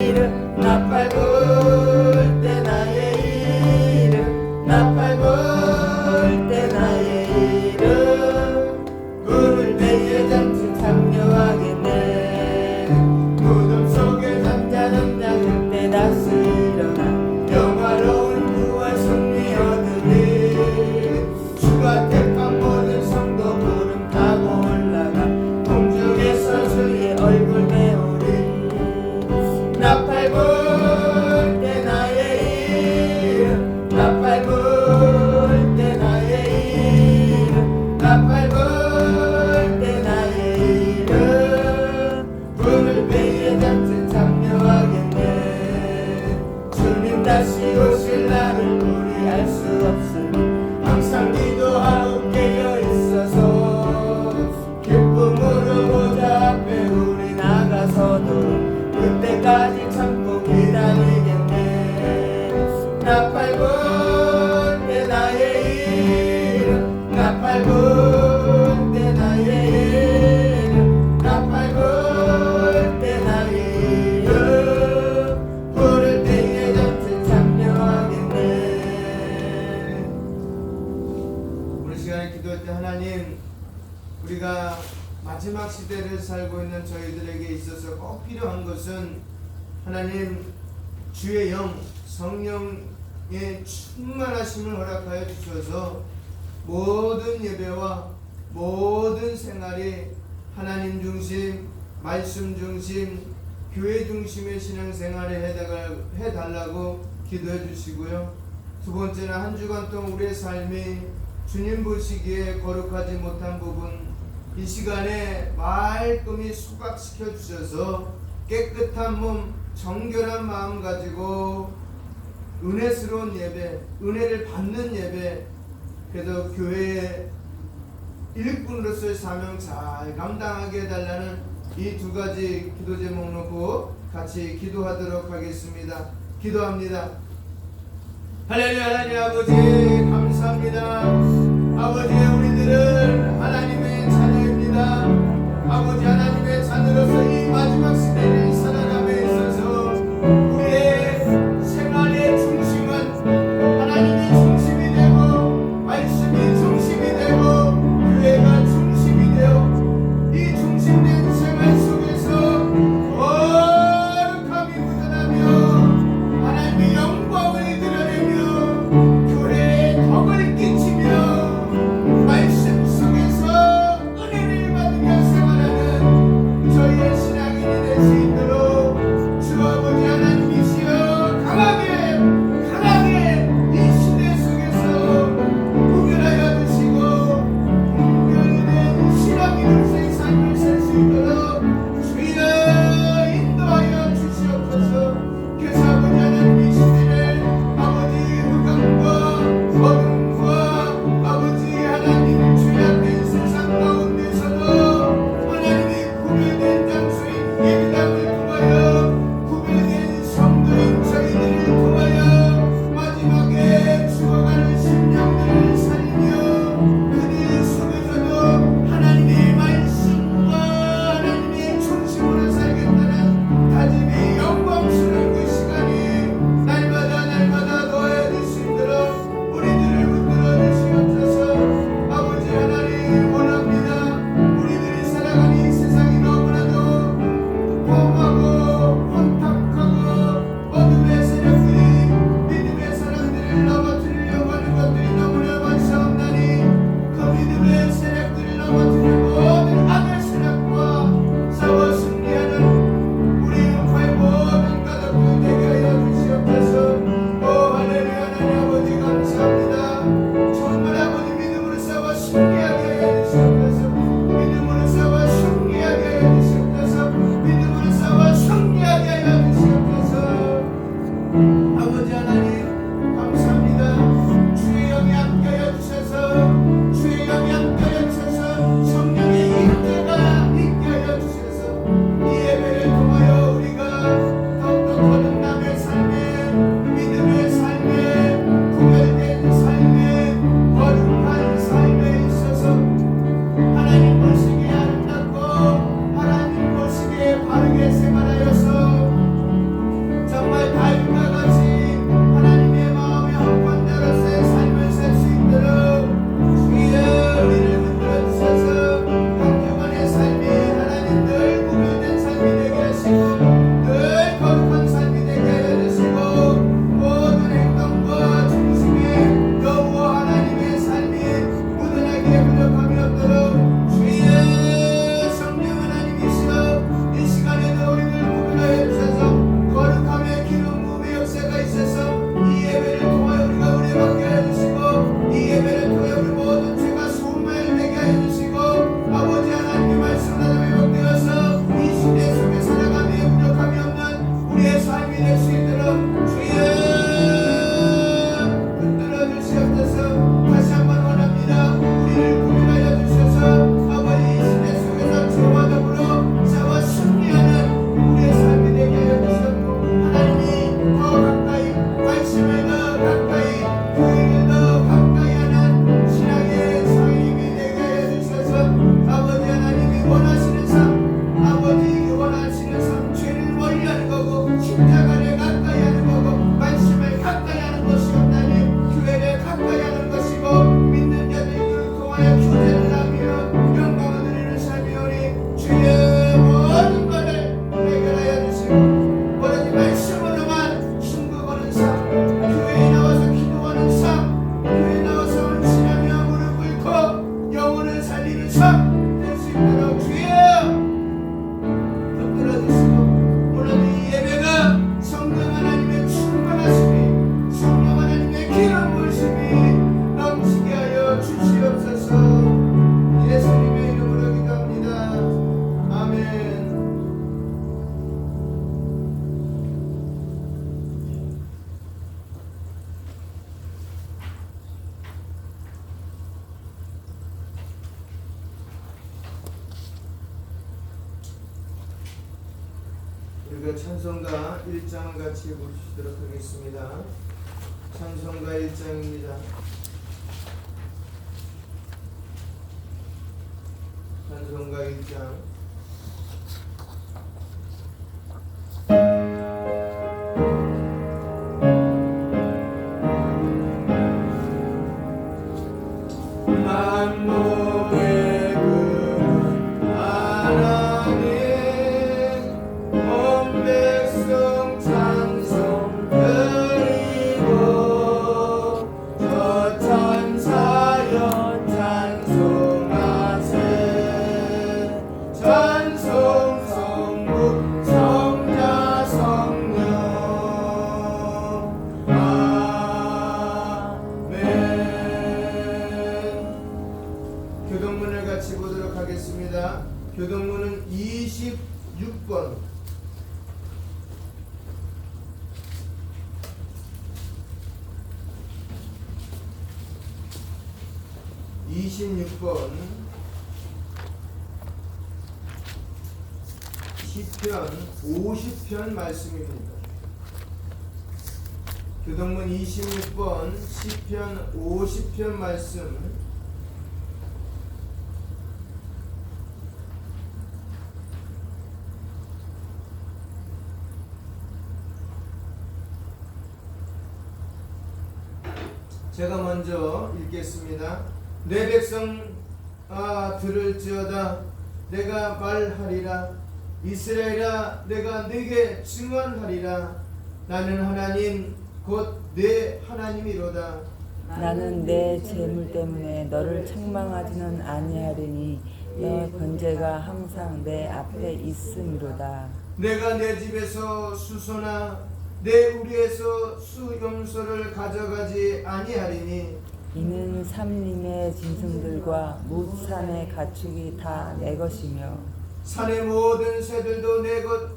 이름 나팔 불 때 나의 이름 나팔 불 때 나의 이름 불을 때에 잠시 참여하겠네 무덤 속에 잠자는 자 그때 다시 일어나 영화로운 부활 승리 얻으리 주가 택한 모든 성도 구름 타고 올라가 공중에서 주의 얼굴 배우리 나팔 불 때 나의 이름 나팔 불 때 나의 이름 나팔 불 때 나의 이름 불을 배에 잠시 참여하겠네 주님 다시 오실 날을 우리 알 수 없으니 항상 기도하고 깨어 있어서 기쁨으로 보좌 앞에 우리 나가서도 그때까지 참고 기다리겠네 나팔 불 때 나의 이름 나팔 불 때 나의 이름 나팔 불 때 나의 이름 부를 때에 잠시 참여하겠네. 오늘 시간에 기도할 때 하나님, 우리가 마지막 시대를 살고 있는 저희들에게 있어서 꼭 필요한 것은 하나님 주의 영 성령의 충만하심을 허락하여 주셔서 모든 예배와 모든 생활이 하나님 중심, 말씀 중심, 교회 중심의 신앙생활을 해달라고 기도해 주시고요. 두 번째는 한 주간 동안 우리의 삶이 주님 보시기에 거룩하지 못한 부분 이 시간에 말끔히 수각시켜 주셔서 깨끗한 몸, 정결한 마음 가지고 은혜스러운 예배, 은혜를 받는 예배, 그래서 교회의 일꾼으로서의 사명 잘 감당하게 해달라는 이 두 가지 기도 제목 놓고 같이 기도하도록 하겠습니다. 기도합니다. 할렐루야. 하나님 아버지 감사합니다. 아버지 우리들은 하나님의 자녀입니다. 아버지 하나님의 자녀로서 이 마지막 시대를 살아감에 있어서 우리의 생활의 중심은 하나님이 중심이 되고 말씀이 중심이 되고 교회가 중심이 되어 이 중심된 생활 속에서 거룩함이 묻어나며 하나님의 영광을 드러내며 교회에 덕을 끼치며 말씀 속에서 은혜를 받으며 생활하는 저희의 신앙인이 되시 믿음이 될 수 있도록 주여 붙들어 주시옵소서. 다시 한번 원합니다. 우리를 구원하여 주셔서 아버지 이 시대 속에서 죄와 더불어 싸워 승리하는 우리의 삶이 되게 하여 주셨고 하나님이 더 가까이 말씀을 더 가까이 교회를 더 가까이 하는 신앙의 성인이 되게 하여 주셔서 아버지 하나님이 원하시는 삶 아버지 원하시는 삶 죄를 멀리하는 거고 십자가를 가까이 하는 거고 말씀을 가까이 하는 것이 없다니 교회를 가까이 하는 것이고 믿는 자들을 통하여 교제를 하며 영광을 드리는 삶이오니 주의 모든 것을 해결하여 주시고 오로지 말씀으로만 승부하는 삶 교회에 나와서 기도하는 삶 교회에 나와서 헌신하며 무릎 꿇고 영혼을 살리는 삶 될 수 있도록 주여 붙들어주시고 오늘 이 예배가 성령 하나님의 충만하심이 성령 하나님의 기름 부으심이 넘치게 하여 주시옵소서. 예수님의 이름으로 기도합니다. 아멘. 우리가 찬송가 1장을 같이 보시도록 하겠습니다. 찬송가 1장입니다. 찬송가 1장 만목의 그는 하나님 온 백성 찬송 드리고 저 찬사여 찬송하세 찬송 성부 성자 성령 아멘. 교동문을 같이 보도록 하겠습니다. 교동문은 26번 26번 시편 50편 말씀입니다. 교동문 26번 시편 50편 말씀 제가 먼저 읽겠습니다. 내 백성 들을지어다 내가 말하리라 이스라엘아 내가 네게 증언하리라 나는 하나님 곧 내 하나님이로다. 나는 내 재물 때문에 너를 책망하지는 아니하리니 내 번제가 항상 내 앞에 있음이로다. 내가 내 집에서 수소나 내 우리에서 수염소를 가져가지 아니하리니 이는 삼림의 짐승들과 뭇산의 가축이 다 내 것이며 산의 모든 새들도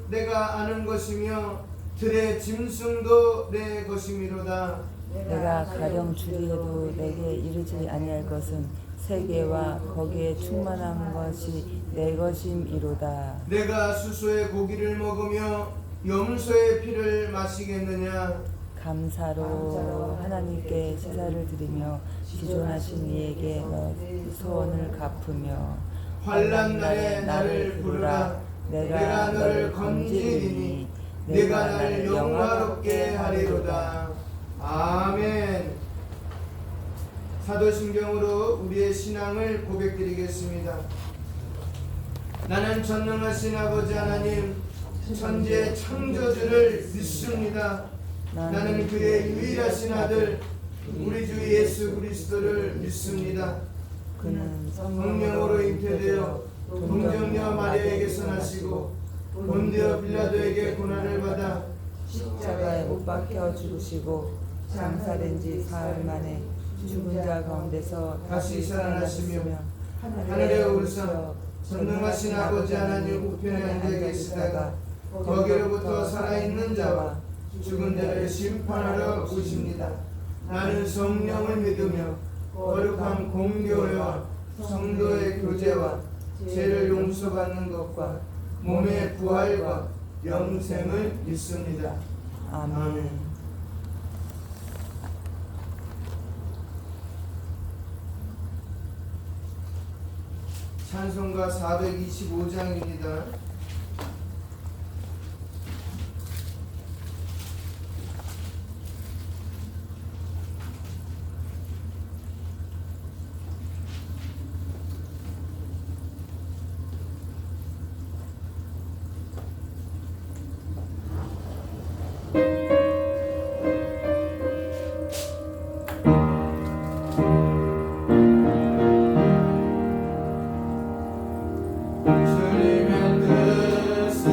내가 아는 것이며 들의 짐승도 내 것이미로다. 내가 가령 주리해도 내게 이르지 아니할 것은 세계와 거기에 충만한 것이 내 것임이로다. 내가 수소의 고기를 먹으며 염소의 피를 마시겠느냐. 감사로 하나님께 제사를 드리며 지존하신 이에게 너 소원을 갚으며 환난 날에 나를 부르라. 내가 너를 건지리니 내가 나를 영화롭게 하리로다. 아멘. 사도신경으로 우리의 신앙을 고백드리겠습니다. 나는 전능하신 아버지 하나님 천지의 창조주를 믿습니다. 나는 그의 유일하신 아들 우리 주 예수 그리스도를 믿습니다. 그는 성령으로 잉태되어 동정녀 마리아에게서 나시고 본디오 빌라도에게 고난을 받아 십자가에 못 박혀 죽으시고 장사된 지 사흘 만에 죽은 자 가운데서 다시 살아나시며 하늘에 오르사 전능하신 아버지 하나님 우편에 앉아 계시다가 거기로부터 살아있는 자와 죽은 자를 심판하러 오십니다. 나는 성령을 믿으며 거룩한 공교회와 성도의 교제와 죄를 용서받는 것과 몸의 부활과 영생을 믿습니다. 아멘. 찬송가 425장입니다. 주님의 뜻을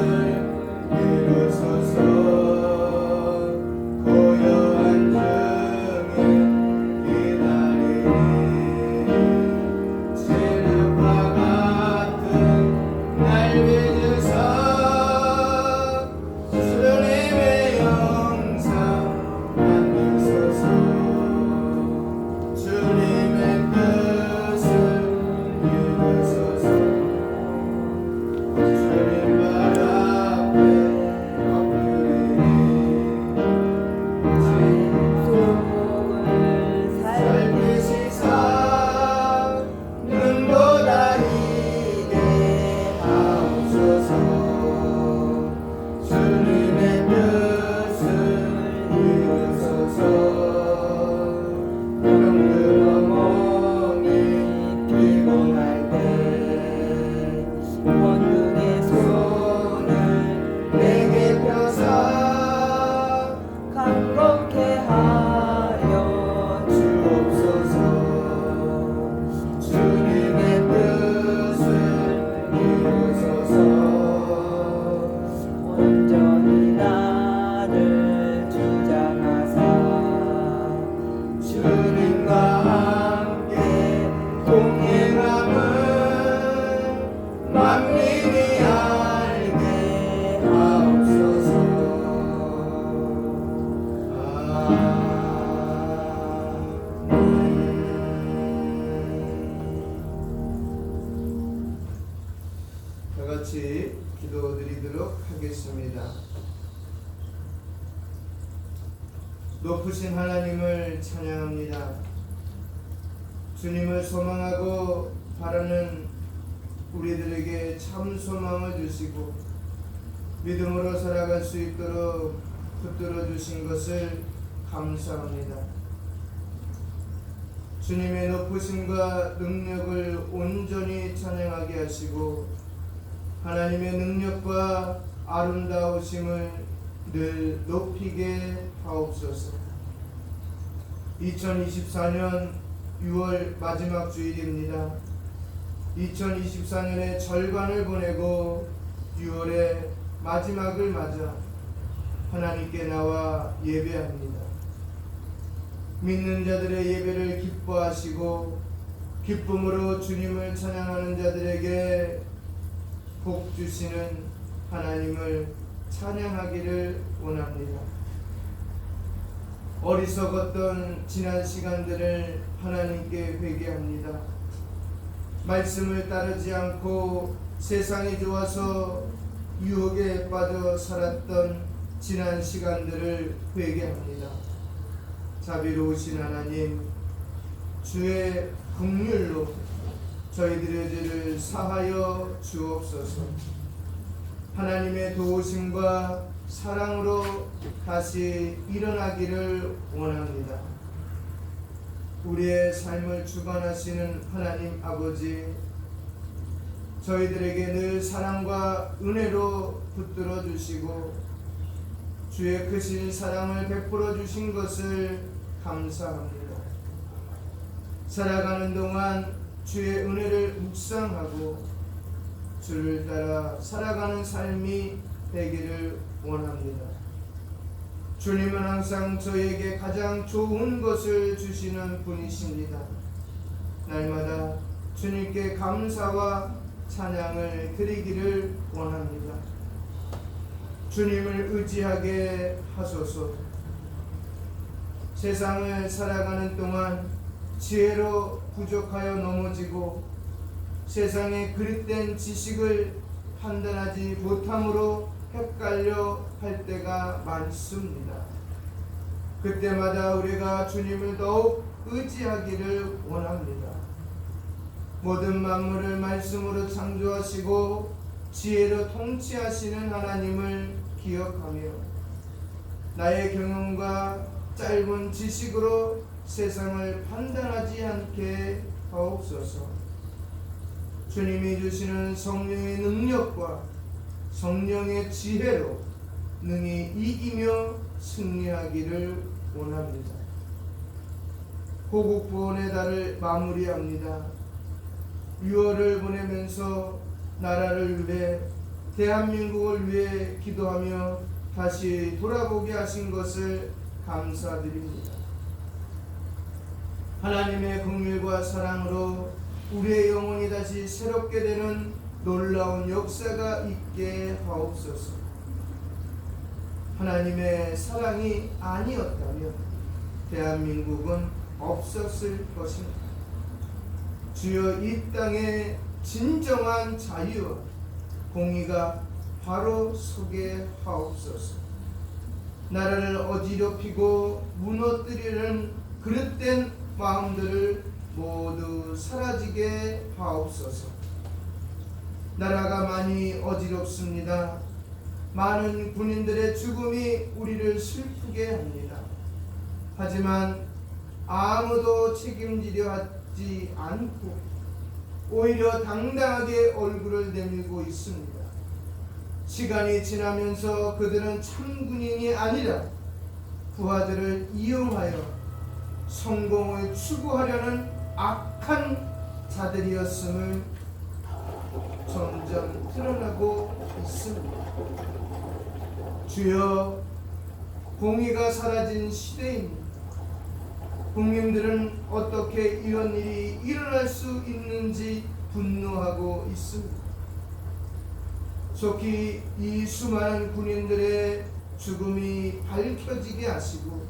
이루소서. 고요한 중에 기다리니 진흙과 같은 날 믿으사 주님의 영상 만드소서. 주님의 뜻을 이루소서. 주님 발 앞에 엎드리니 살피시사 눈보다 이게 하옵소서. 주님의 뜻을 이루소서. 병들어 몸이 피곤할 때 권능의 손을 내게 펴사 강건케 하여 주옵소서. 주님의 뜻을 이루소서. 온전히 나를 주장하사 주님과 함께 동행함을 만민이 알게 하옵소서. 다 같이 기도드리도록 하겠습니다. 높으신 하나님을 찬양합니다. 주님을 소망하고 바라는 우리들에게 참 소망을 주시고 믿음으로 살아갈 수 있도록 붙들어 주신 것을 감사합니다. 주님의 높으심과 능력을 온전히 찬양하게 하시고 하나님의 능력과 아름다우심을 늘 높이게 하옵소서. 2024년 6월 마지막 주일입니다. 2024년의 절반을 보내고 6월의 마지막을 맞아 하나님께 나와 예배합니다. 믿는 자들의 예배를 기뻐하시고 기쁨으로 주님을 찬양하는 자들에게 복 주시는 하나님을 찬양하기를 원합니다. 어리석었던 지난 시간들을 하나님께 회개합니다. 말씀을 따르지 않고 세상이 좋아서 유혹에 빠져 살았던 지난 시간들을 회개합니다. 자비로우신 하나님, 주의 긍휼로 저희들의 죄를 사하여 주옵소서. 하나님의 도우심과 사랑으로 다시 일어나기를 원합니다. 우리의 삶을 주관하시는 하나님 아버지, 저희들에게 늘 사랑과 은혜로 붙들어 주시고 주의 크신 사랑을 베풀어 주신 것을 감사합니다. 살아가는 동안 주의 은혜를 묵상하고 주를 따라 살아가는 삶이 되기를 원합니다. 주님은 항상 저에게 가장 좋은 것을 주시는 분이십니다. 날마다 주님께 감사와 찬양을 드리기를 원합니다. 주님을 의지하게 하소서. 세상을 살아가는 동안 지혜로 부족하여 넘어지고 세상의 그릇된 지식을 판단하지 못함으로 헷갈려 할 때가 많습니다. 그때마다 우리가 주님을 더욱 의지하기를 원합니다. 모든 만물을 말씀으로 창조하시고 지혜로 통치하시는 하나님을 기억하며 나의 경험과 짧은 지식으로 세상을 판단하지 않게 하옵소서. 주님이 주시는 성령의 능력과 성령의 지혜로 능히 이기며 승리하기를 원합니다. 호국구원의 달을 마무리합니다. 6월을 보내면서 나라를 위해 대한민국을 위해 기도하며 다시 돌아보게 하신 것을 감사드립니다. 하나님의 긍휼과 사랑으로 우리의 영혼이 다시 새롭게 되는 놀라운 역사가 있게 하옵소서. 하나님의 사랑이 아니었다면 대한민국은 없었을 것입니다. 주여, 이 땅에 진정한 자유와 공의가 바로 서게 하옵소서. 나라를 어지럽히고 무너뜨리는 그릇된 마음들을 모두 사라지게 하옵소서. 나라가 많이 어지럽습니다. 많은 군인들의 죽음이 우리를 슬프게 합니다. 하지만 아무도 책임지려 하지 않고 오히려 당당하게 얼굴을 내밀고 있습니다. 시간이 지나면서 그들은 참 군인이 아니라 부하들을 이용하여 성공을 추구하려는 악한 자들이었음을 점점 드러나고 있습니다. 주여, 공의가 사라진 시대입니다. 국민들은 어떻게 이런 일이 일어날 수 있는지 분노하고 있습니다. 속히 이 수많은 군인들의 죽음이 밝혀지게 하시고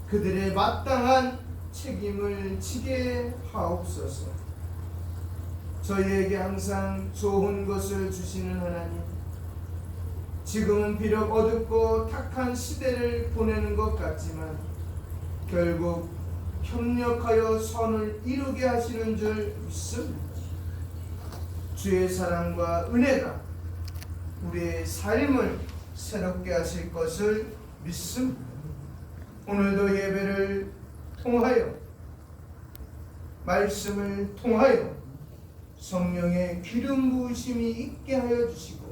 그들의 마땅한 책임을 지게 하옵소서. 저희에게 항상 좋은 것을 주시는 하나님, 지금은 비록 어둡고 탁한 시대를 보내는 것 같지만 결국 협력하여 선을 이루게 하시는 줄 믿습니다. 주의 사랑과 은혜가 우리의 삶을 새롭게 하실 것을 믿습니다. 오늘도 예배를 통하여 말씀을 통하여 성령의 기름 부으심이 있게 하여 주시고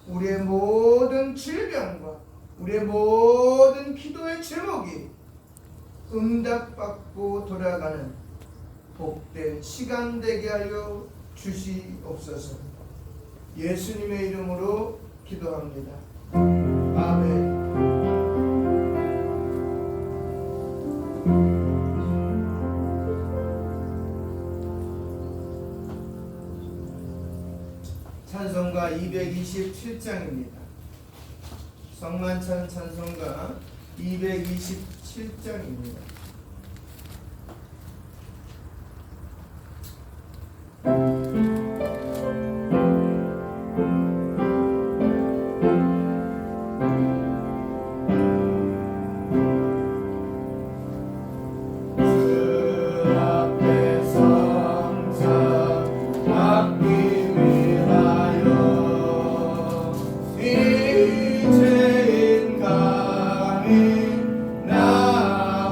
우리의 모든 질병과 우리의 모든 기도의 제목이 응답받고 돌아가는 복된 시간 되게 하여 주시옵소서. 예수님의 이름으로 기도합니다. 아멘. 찬송가 227장입니다. 성만찬 찬송가 227장입니다. 이제인 감히 나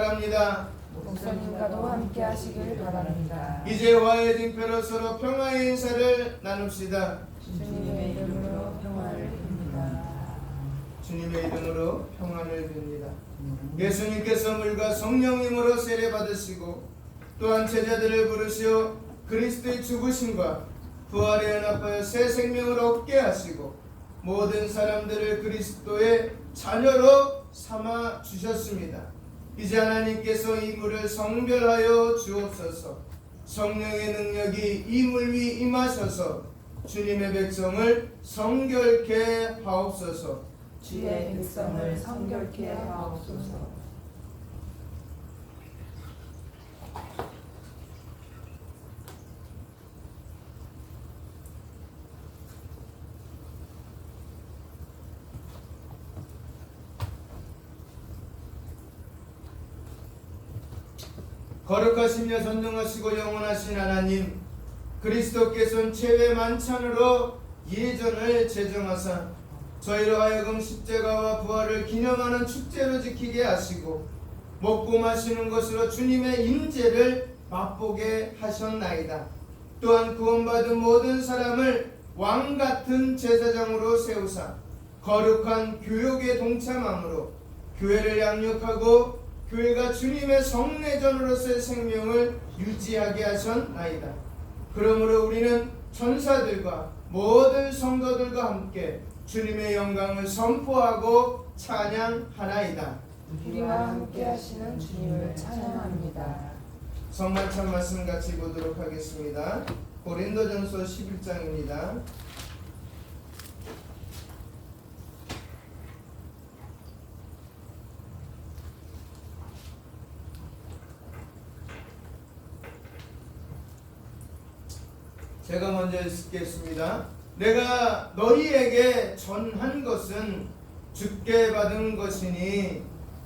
바랍니다. 목사님과도 함께 하시길 바랍니다. 이제 화해의 징표로 서로 평화의 인사를 나눕시다. 주님의 이름으로 평화를 빕니다. 주님의 이름으로 평안을 빕니다. 예수님께서 물과 성령님으로 세례 받으시고 또한 제자들을 부르시어 그리스도의 죽으심과 부활에 연합하여 새 생명을 얻게 하시고 모든 사람들을 그리스도의 자녀로 삼아 주셨습니다. 이제 하나님께서 이 물을 성별하여 주옵소서. 성령의 능력이 이 물 위 임하셔서 주님의 백성을 성결케 하옵소서. 주의 백성을 성결케 하옵소서. 거룩하시며 전능하시고 영원하신 하나님, 그리스도께서는 최후의 만찬으로 예전을 제정하사 저희로 하여금 십자가와 부활을 기념하는 축제로 지키게 하시고 먹고 마시는 것으로 주님의 임재를 맛보게 하셨나이다. 또한 구원받은 모든 사람을 왕같은 제사장으로 세우사 거룩한 교육에 동참함으로 교회를 양육하고 교회가 주님의 성내전으로서의 생명을 유지하게 하셨나이다. 그러므로 우리는 천사들과 모든 성도들과 함께 주님의 영광을 선포하고 찬양하나이다. 우리와 함께 하시는 주님을 찬양합니다. 성만찬 말씀 같이 보도록 하겠습니다. 고린도전서 11장입니다. 제가 먼저 읽겠습니다. 내가 너희에게 전한 것은 주께 받은 것이니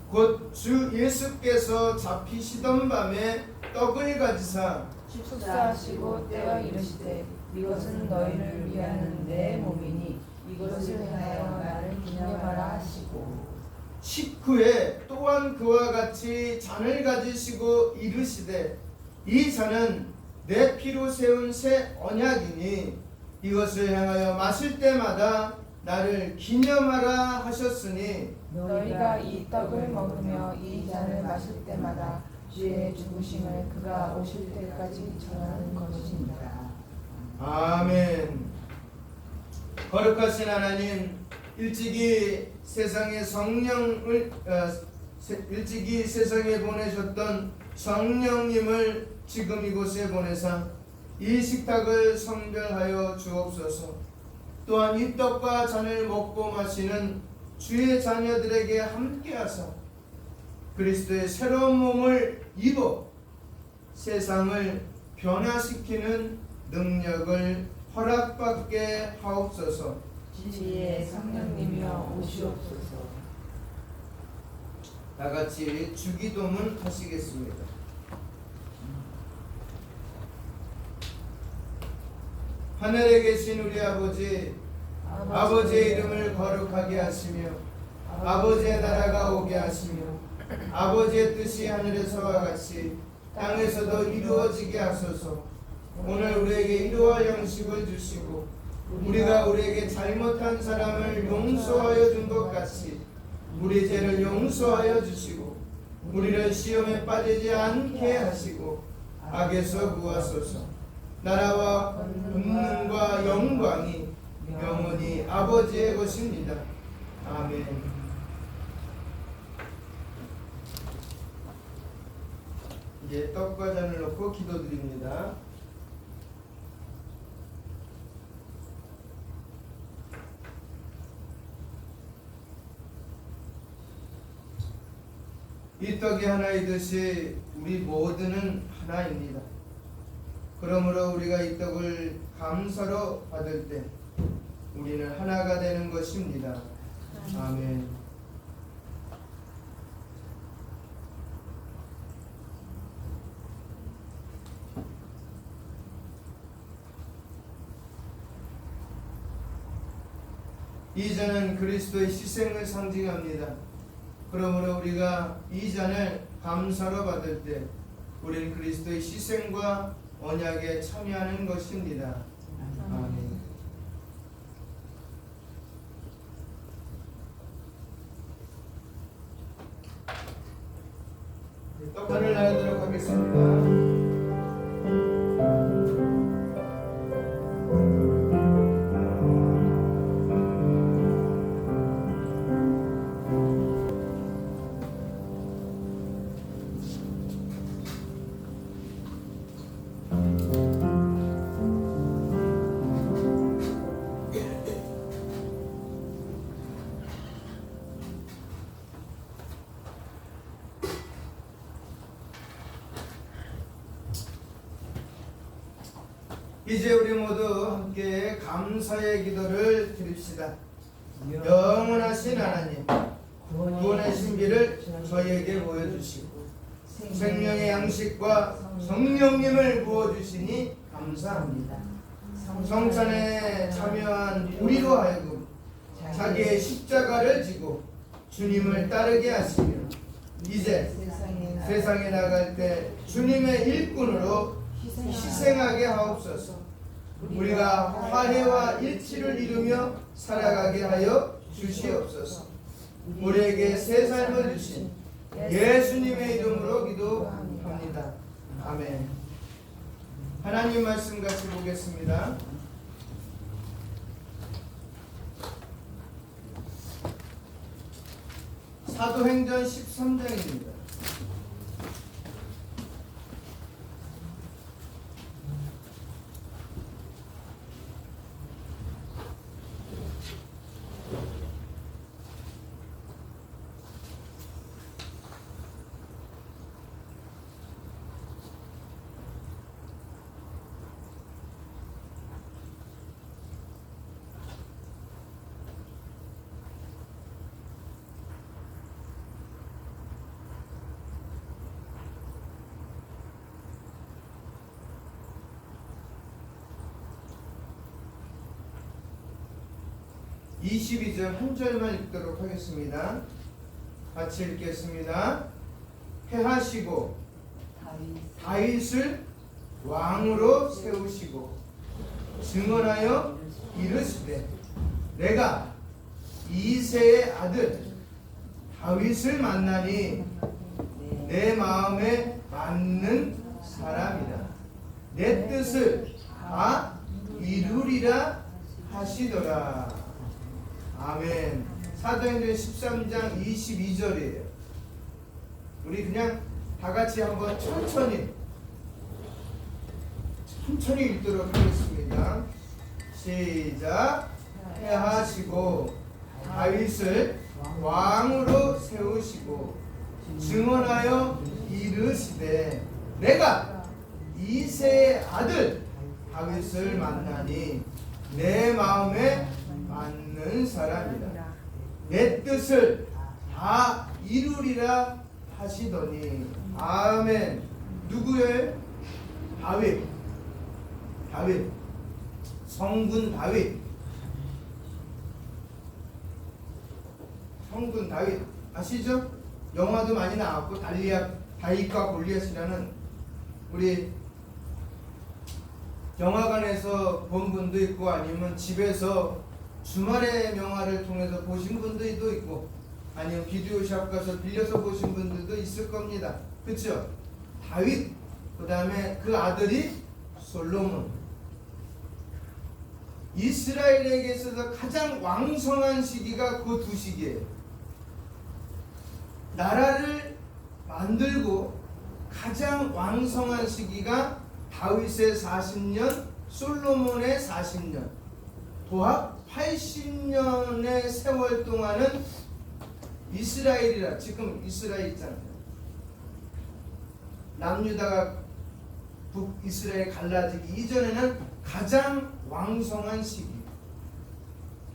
곧 주 예수께서 잡히시던 밤에 떡을 가지사 축사하시고 때와 이르시되 이것은 너희를 위하는 내 몸이니 이것을 행하여 나를 기념하라 하시고 식후에 또한 그와 같이 잔을 가지시고 이르시되 이 잔은 내 피로 세운 새 언약이니 이것을 향하여 마실 때마다 나를 기념하라 하셨으니 너희가 이 떡을 먹으며 이 잔을 마실 때마다 주의 죽으심을 그가 오실 때까지 전하는 것입니다. 아멘. 거룩하신 하나님, 일찍이 세상에 보내셨던 성령님을 지금 이곳에 보내사 이 식탁을 성별하여 주옵소서. 또한 이 떡과 잔을 먹고 마시는 주의 자녀들에게 함께하사 그리스도의 새로운 몸을 입어 세상을 변화시키는 능력을 허락받게 하옵소서. 주의 성령님이여 오시옵소서. 다 같이 주기도문 하시겠습니다. 하늘에 계신 우리 아버지, 아버지의 이름을 거룩하게 하시며 아버지의 나라가 오게 하시며 아버지의 뜻이 하늘에서와 같이 땅에서도 이루어지게 하소서. 오늘 우리에게 일용할 양식을 주시고 우리가 우리에게 잘못한 사람을 용서하여 준 것 같이 우리 죄를 용서하여 주시고 우리를 시험에 빠지지 않게 하시고 악에서 구하소서. 나라와 권능과 영광이 영원히 아버지의 것입니다. 아멘. 이제 떡과 잔을 놓고 기도드립니다. 이 떡이 하나이듯이 우리 모두는 하나입니다. 그러므로 우리가 이 떡을 감사로 받을 때 우리는 하나가 되는 것입니다. 아멘. 이 잔은 그리스도의 희생을 상징합니다. 그러므로 우리가 이 잔을 감사로 받을 때 우리는 그리스도의 희생과 언약에 참여하는 것입니다. 아멘. 떡하늘 나누도록 하겠습니다. 이제 우리 모두 함께 감사의 기도를 드립시다. 영원하신 하나님, 구원의 신비를 저희에게 보여주시고 생명의 양식과 성령님을 부어주시니 감사합니다. 성찬에 참여한 우리로 하여금 자기의 십자가를 지고 주님을 따르게 하시며 이제 세상에 나갈 때 주님의 일꾼으로 희생하게 하옵소서. 우리가 화해와 일치를 이루며 살아가게 하여 주시옵소서. 우리에게 새 삶을 주신 예수님의 이름으로 기도합니다. 아멘. 하나님 말씀 같이 보겠습니다. 사도행전 13장입니다. 이 22절 한 절만 읽도록 하겠습니다. 같이 읽겠습니다. 해하시고 다윗을 왕으로 세우시고 증언하여 이르시되 내가 이새의 아들 다윗을 만나니 내 마음에 맞는 사람이다. 내 뜻을 다 이루리라 하시더라. 아멘. 사도행전 13장 22절이에요. 우리 그냥 다 같이 한번 천천히 읽도록 하겠습니다. 시작. 해하시고 다윗을 왕으로 세우시고 증언하여 이르시되 내가 이새의 아들 다윗을 만나니 내 마음에 맞는 사람이다. 내 뜻을 다 이루리라 하시더니. 아멘. 누구의? 다윗. 성군 다윗. 아시죠? 영화도 많이 나왔고 다윗과 골리앗이라는 우리 영화관에서 본 분도 있고 아니면 집에서 주말에 영화를 통해서 보신 분들도 있고 아니면 비디오샵 가서 빌려서 보신 분들도 있을 겁니다. 그렇죠? 다윗, 그 다음에 그 아들이 솔로몬. 이스라엘에게 있어서 가장 왕성한 시기가 그 두 시기예요. 나라를 만들고 가장 왕성한 시기가 다윗의 40년, 솔로몬의 40년, 도합 80년의 세월 동안은 이스라엘이라, 지금 이스라엘 있잖아요. 남유다가 북이스라엘 갈라지기 이전에는 가장 왕성한 시기.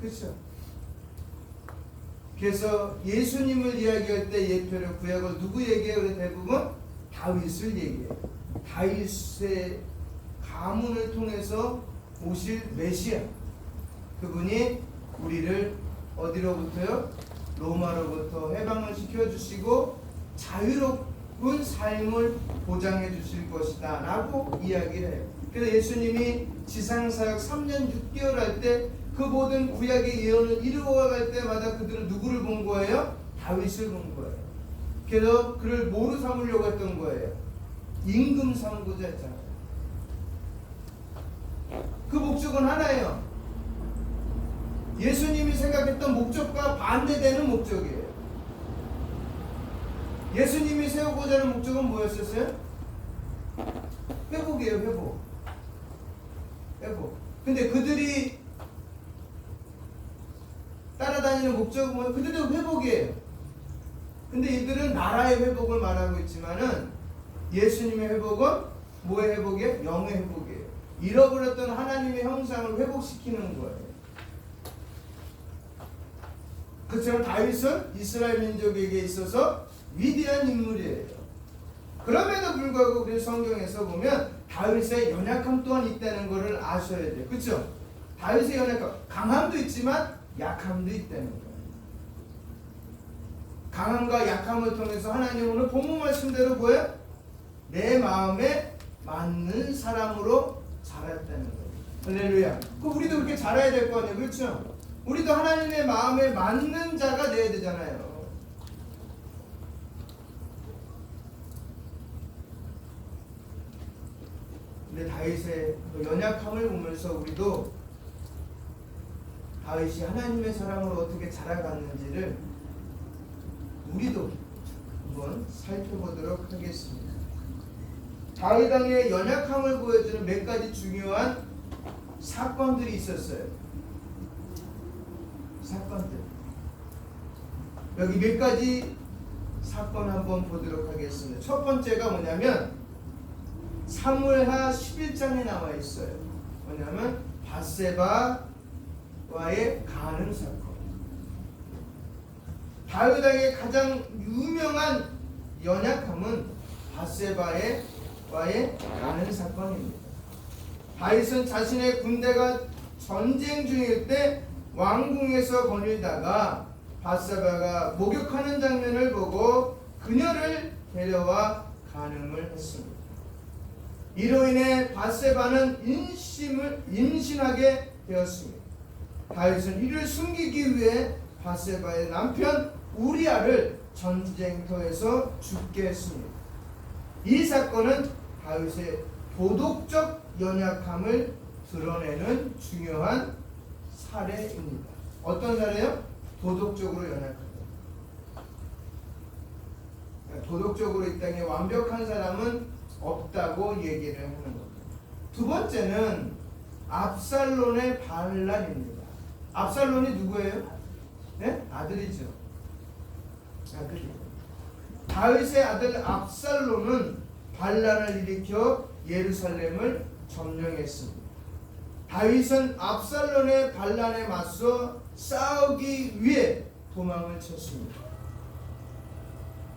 그렇죠? 그래서 예수님을 이야기할 때 예표를 구약을 누구 얘기해요? 대부분 다윗을 얘기해요. 다윗의 가문을 통해서 오실 메시아, 그분이 우리를 어디로부터요? 로마로부터 해방을 시켜주시고 삶을 보장해 주실 것이다 라고 이야기를 해요. 그래서 예수님이 지상사역 3년 6개월 할 때 그 모든 구약의 예언을 이루어갈 때마다 그들은 누구를 본 거예요? 다윗을 본 거예요. 그래서 그를 뭐로 삼으려고 했던 거예요? 임금 삼고자 했잖아요. 그 목적은 하나예요. 예수님이 생각했던 목적과 반대되는 목적이에요. 예수님이 세우고자 하는 목적은 뭐였었어요? 회복이에요. 회복. 근데 그들이 따라다니는 목적은 뭐예요? 그들도 회복이에요. 근데 이들은 나라의 회복을 말하고 있지만은 예수님의 회복은 뭐의 회복이에요? 영의 회복이에요. 잃어버렸던 하나님의 형상을 회복시키는 거예요. 그처럼 다윗은 이스라엘 민족에게 있어서 위대한 인물이에요. 그럼에도 불구하고 우리 성경에서 보면 다윗의 연약함 또한 있다는 것을 아셔야 돼요. 그렇죠? 다윗의 연약함, 강함도 있지만 약함도 있다는 거예요. 강함과 약함을 통해서 하나님 오늘 본문 말씀대로 뭐예요? 내 마음에 맞는 사람으로 자랐다는 거예요. 할렐루야. 그 우리도 그렇게 자라야 될 거 아니에요. 그렇죠? 우리도 하나님의 마음에 맞는 자가 되어야 되잖아요. 근데 다윗의 연약함을 보면서 우리도 다윗이 하나님의 사람으로 어떻게 자라갔는지를 우리도 한번 살펴보도록 하겠습니다. 다윗 왕의 연약함을 보여주는 몇 가지 중요한 사건들이 있었어요. 사건들. 여기 몇 가지 사건 한번 보도록 하겠습니다. 첫 번째가 뭐냐면 사무엘하 11장에 나와 있어요. 뭐냐면 밧세바와의 간음 사건. 다윗 왕의 가장 유명한 연약함은 밧세바와의 간음 사건입니다. 다윗은 자신의 군대가 전쟁 중일 때 왕궁에서 거닐다가 밧세바가 목욕하는 장면을 보고 그녀를 데려와 간음을 했습니다. 이로 인해 밧세바는 임신하게 되었습니다. 다윗은 이를 숨기기 위해 밧세바의 남편 우리아를 전쟁터에서 죽게 했습니다. 이 사건은 다윗의 도덕적 연약함을 드러내는 중요한 사례입니다. 어떤 사례요? 도덕적으로 연약하다. 도덕적으로 이 땅에 완벽한 사람은 없다고 얘기를 하는 겁니다. 두 번째는 압살론의 반란입니다. 압살론이 누구예요? 네? 아들이죠. 아들이죠. 다윗의 아들 압살론은 반란을 일으켜 예루살렘을 점령했습니다. 다윗은 압살론의 반란에 맞서 싸우기 위해 도망을 쳤습니다.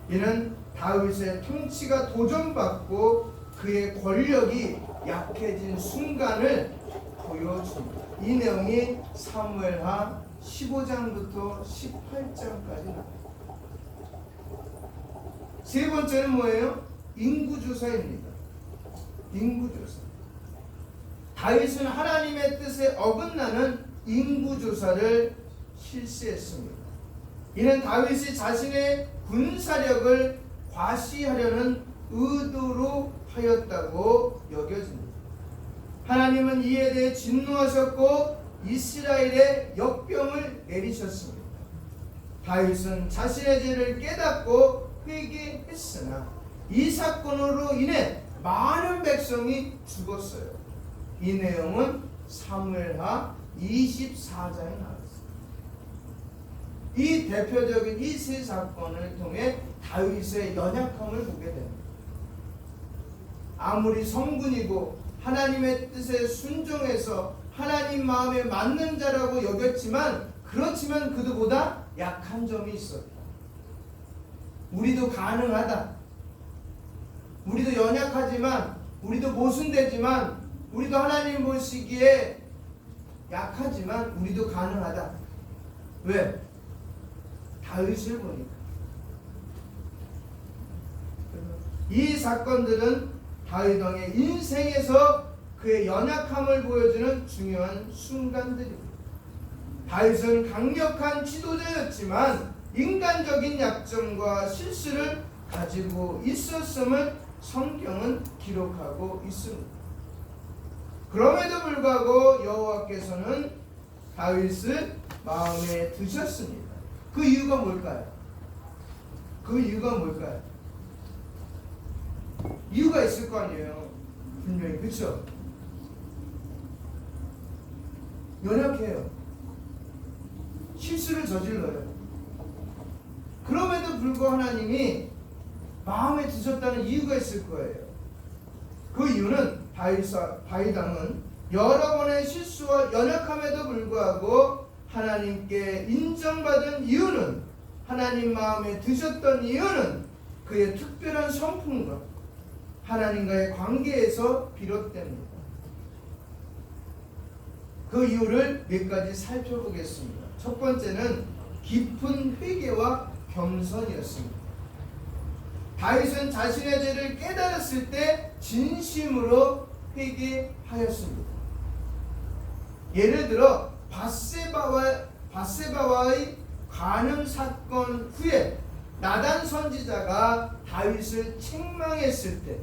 이는 다윗의 통치가 도전받고 그의 권력이 약해진 순간을 보여줍니다. 이 내용이 사무엘하 15장부터 18장까지 나옵니다. 세 번째는 뭐예요? 인구조사입니다. 인구조사. 다윗은 하나님의 뜻에 어긋나는 인구조사를 실시했습니다. 이는 다윗이 자신의 군사력을 과시하려는 의도로 하였다고 여겨집니다. 하나님은 이에 대해 진노하셨고 이스라엘의 역병을 내리셨습니다. 다윗은 자신의 죄를 깨닫고 회개했으나 이 사건으로 인해 많은 백성이 죽었어요. 이 내용은 사무엘하 24장에 나왔습니다. 이 대표적인 이 세 사건을 통해 다윗의 연약함을 보게 됩니다. 아무리 성군이고 하나님의 뜻에 순종해서 하나님 마음에 맞는 자라고 여겼지만 그렇지만 그들보다 약한 점이 있었다. 우리도 가능하다. 우리도 연약하지만 우리도 모순되지만 우리도 하나님 보시기에 약하지만 우리도 가능하다. 왜? 다윗을 보니까. 이 사건들은 다윗 왕의 인생에서 그의 연약함을 보여주는 중요한 순간들입니다. 다윗은 강력한 지도자였지만 인간적인 약점과 실수를 가지고 있었음을 성경은 기록하고 있습니다. 그럼에도 불구하고 여호와께서는 다윗을 마음에 드셨습니다. 그 이유가 뭘까요? 그 이유가 뭘까요? 이유가 있을 거 아니에요. 분명히. 그렇죠? 연약해요. 실수를 저질러요. 그럼에도 불구하고 하나님이 마음에 드셨다는 이유가 있을 거예요. 그 이유는 다윗 왕은 여러 번의 실수와 연약함에도 불구하고 하나님께 인정받은 이유는, 하나님 마음에 드셨던 이유는 그의 특별한 성품과 하나님과의 관계에서 비롯됩니다. 그 이유를 몇 가지 살펴보겠습니다. 첫 번째는 깊은 회개와 겸손이었습니다. 다윗은 자신의 죄를 깨달았을 때 진심으로 회개하였습니다. 예를 들어 밧세바와의 간음 사건 후에 나단 선지자가 다윗을 책망했을 때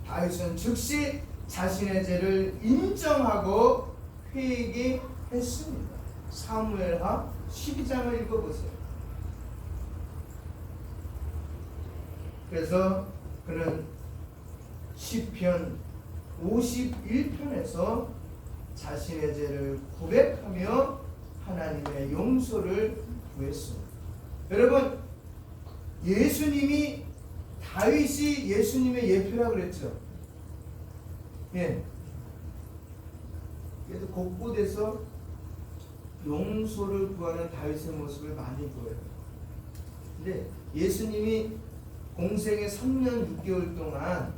다윗은 즉시 자신의 죄를 인정하고 회개했습니다. 사무엘하 12장을 읽어보세요. 그래서 그는 시편 51편에서 자신의 죄를 고백하며 하나님의 용서를 구했습니다. 여러분, 예수님이, 다윗이 예수님의 예표라고 그랬죠. 예. 그래서 곳곳에서 용서를 구하는 다윗의 모습을 많이 보여요. 근데 예수님이 공생의 3년 6개월 동안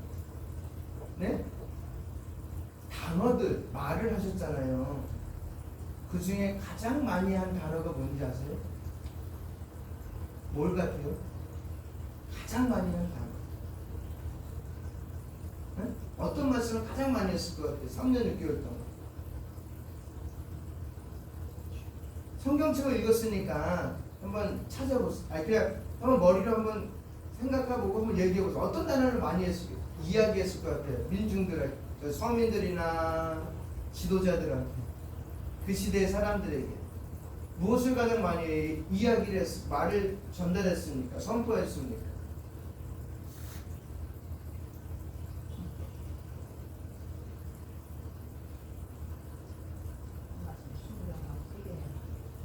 단어들, 말을 하셨잖아요. 그 중에 가장 많이 한 단어가 뭔지 아세요? 뭘 같아요? 가장 많이 한 단어. 네? 어떤 말씀을 가장 많이 했을 것 같아요? 3년 6개월 동안. 성경책을 읽었으니까 한번 찾아보세요. 그냥 한번 머리로 한번 생각해보고 한번 얘기해보세요. 어떤 단어를 많이 이야기했을 것 같아요? 민중들, 서민들이나 지도자들한테, 그 시대의 사람들에게 무엇을 가장 많이 이야기를 말을 전달했습니까? 선포했습니까?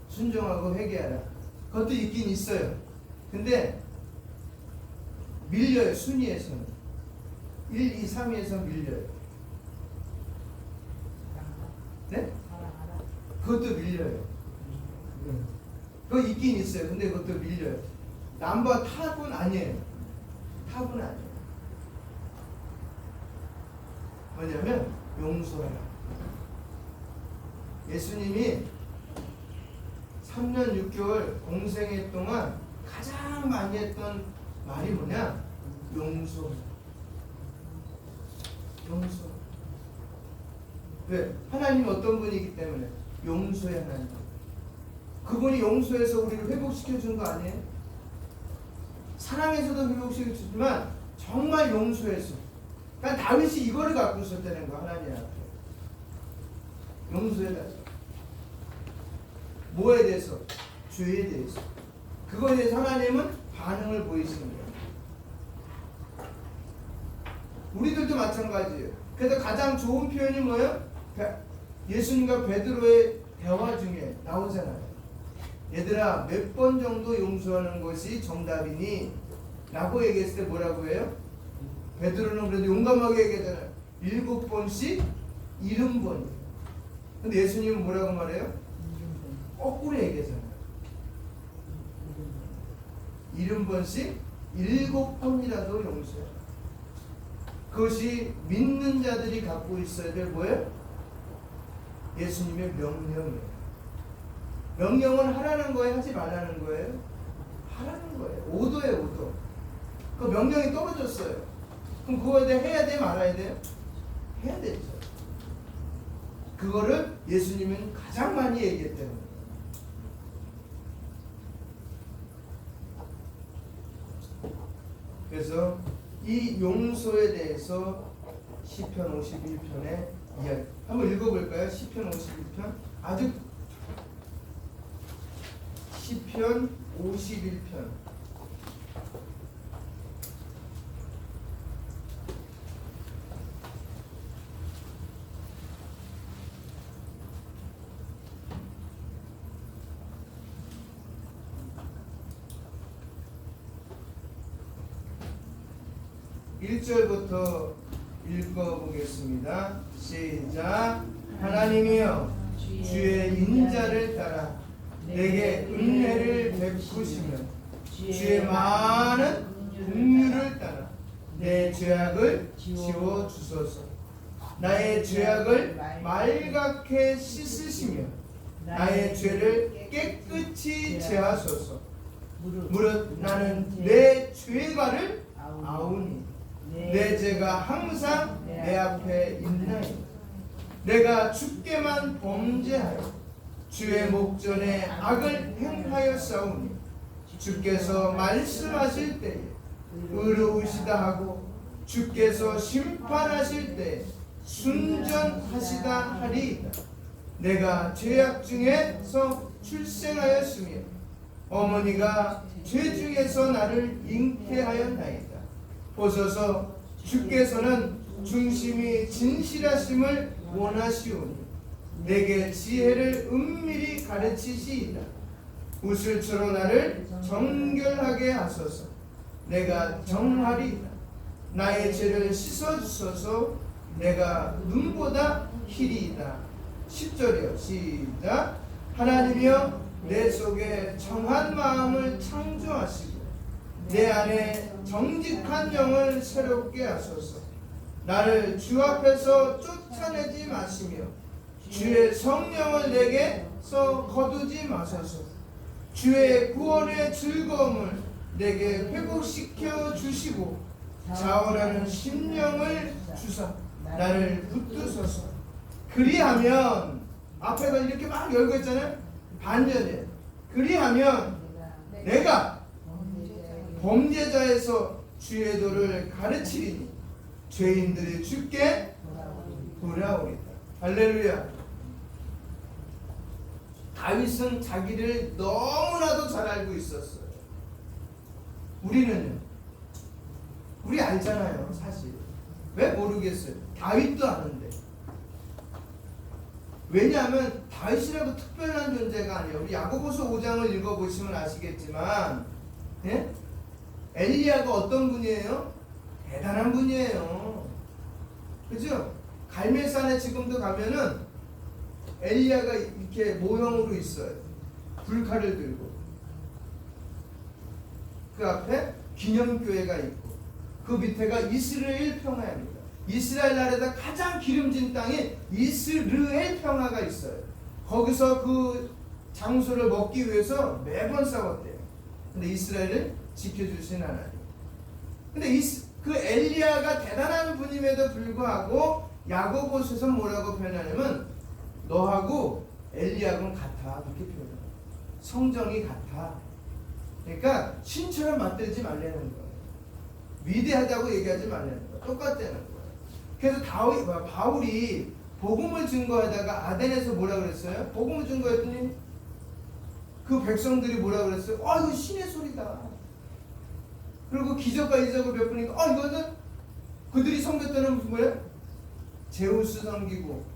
순종하고 회개하라. 그것도 있긴 있어요. 근데 밀려요. 순위에서는 1, 2, 3위에서 밀려요. 네? 그것도 밀려요. 그거 있긴 있어요. 근데 그것도 밀려요. 넘버 탑은 아니에요. 탑은 아니에요. 뭐냐면 용서하라. 예수님이 3년 6개월 공생애 동안 가장 많이 했던 말이 뭐냐? 용서. 용서. 왜? 하나님이 어떤 분이기 때문에 용서의 하나님. 그분이 용서해서 우리를 회복시켜 준 거 아니에요? 사랑해서도 회복시켜 주지만 정말 용서해서. 그러니까 다윗이 이거를 갖고 있었다는 거, 하나님 앞에. 용서해달라. 뭐에 대해서? 죄에 대해서. 그거에 대해서 하나님은 반응을 보이시는 거예요. 우리들도 마찬가지예요. 그래서 가장 좋은 표현이 뭐예요? 예수님과 베드로의 대화 중에 나오잖아요. 얘들아, 몇 번 정도 용서하는 것이 정답이니? 라고 얘기했을 때 뭐라고 해요? 베드로는 그래도 용감하게 얘기하잖아요. 7번씩 70번이에요. 근데 예수님은 뭐라고 말해요? 거꾸로 얘기하잖아요. 70번씩 7번이라도 용서해요. 그것이 믿는 자들이 갖고 있어야 될 뭐예요? 예수님의 명령이에요. 명령은 하라는 거예요? 하지 말라는 거예요? 하라는 거예요. 오도예요, 오도. 그 명령이 떨어졌어요. 그럼 그거에 대해 해야 돼 말아야 돼요? 해야 되죠. 그거를 예수님은 가장 많이 얘기했대요. 그래서 이 용서에 대해서 시편 51편에 이야기 한번 읽어볼까요? 시편 51편 아주 시편 51편 1절부터 읽어보겠습니다. 시작. 하나님이여 주의 인자를 따라 내게 은혜를 베푸시며 주의 많은 긍휼을 따라 내 죄악을 지워 주소서. 나의 죄악을 말갛게 씻으시며 나의 죄를 깨끗이 제하소서. 무릇 나는 내 죄가를 아우니 내 죄가 항상 내 앞에 있나이다. 내가 주께만 범죄하여 주의 목전에 악을 행하여 싸우니 주께서 말씀하실 때에 의로우시다 하고 주께서 심판하실 때에 순전하시다 하리이다. 내가 죄악 중에서 출생하였으며 어머니가 죄 중에서 나를 잉태하였나이다. 보소서 주께서는 중심이 진실하심을 원하시오니 내게 지혜를 은밀히 가르치시이다. 우슬초로 나를 정결하게 하소서. 내가 정하리이다. 나의 죄를 씻어주소서. 내가 눈보다 희리이다. 10절이요 시작. 하나님이여 내 속에 정한 마음을 창조하시고 내 안에 정직한 영을 새롭게 하소서. 나를 주 앞에서 쫓아내지 마시며 주의 성령을 내게서 거두지 마소서. 주의 구원의 즐거움을 내게 회복시켜 주시고 자원하는 심령을 주사 나를 붙드소서. 그리하면 앞에가 이렇게 막 열고 있잖아요. 반전이에요. 그리하면 내가 범죄자에서 주의 도를 가르치리니 죄인들이 주께 돌아오리다. 할렐루야. 다윗은 자기를 너무나도 잘 알고 있었어요. 우리는요? 우리 알잖아요, 사실. 왜 모르겠어요? 다윗도 아는데. 왜냐하면 다윗이라고 특별한 존재가 아니에요. 우리 야고보서 5장을 읽어보시면 아시겠지만, 예? 엘리야가 어떤 분이에요? 대단한 분이에요. 그죠? 갈멜산에 지금도 가면은 엘리야가 이렇게 모형으로 있어요. 불칼을 들고. 그 앞에 기념교회가 있고 그 밑에가 이스라엘 평화입니다. 이스라엘 나라에다 가장 기름진 땅에 이스르엘 평화가 있어요. 거기서 그 장소를 먹기 위해서 매번 싸웠대요. 근데 이스라엘을 지켜주신 하나님. 근데 그 엘리야가 대단한 분임에도 불구하고 야고보서에서 뭐라고 표현하냐면 너하고 엘리야는 같아 그렇게 표현해요. 성정이 같아. 그러니까 신처럼 맞들지 말라는 거예요. 위대하다고 얘기하지 말라는 거예요. 똑같다는 거예요. 그래서 바울이 복음을 증거하다가 아덴에서 뭐라 그랬어요? 복음을 증거했더니 그 백성들이 뭐라 그랬어요? 이거 신의 소리다. 그리고 기적과 이적을 베푸니까 이거는 그들이 섬겼다는 뭐예요? 제우스 섬기고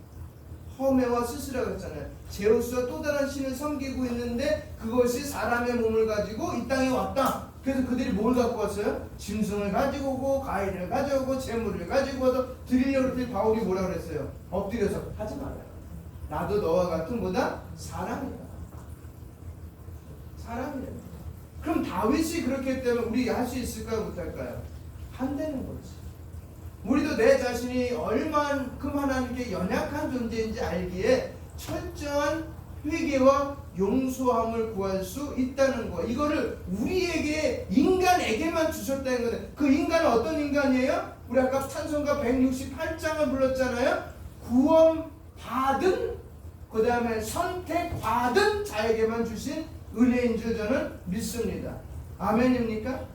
허메와 스스라고 했잖아요. 제우스와 또 다른 신을 섬기고 있는데 그것이 사람의 몸을 가지고 이 땅에 왔다. 그래서 그들이 뭘 갖고 왔어요? 짐승을 가지고 오고 가인을 가져오고 재물을 가지고 와서 드리려고 했더니 바울이 뭐라 그랬어요? 엎드려서 하지 말아요. 나도 너와 같은 보다 사람이다. 사람이에요. 그럼 다윗이 그렇게 했다면 우리 할 수 있을까요? 못할까요? 한다는 거지. 우리도 내 자신이 얼만큼 하나님께 연약한 존재인지 알기에 철저한 회개와 용서함을 구할 수 있다는 거. 이거를 우리에게 인간에게만 주셨다는 거예요. 그 인간은 어떤 인간이에요? 우리 아까 찬송가 168장을 불렀잖아요. 구원받은 그 다음에 선택받은 자에게만 주신 은혜인 줄 저는 믿습니다. 아멘입니까?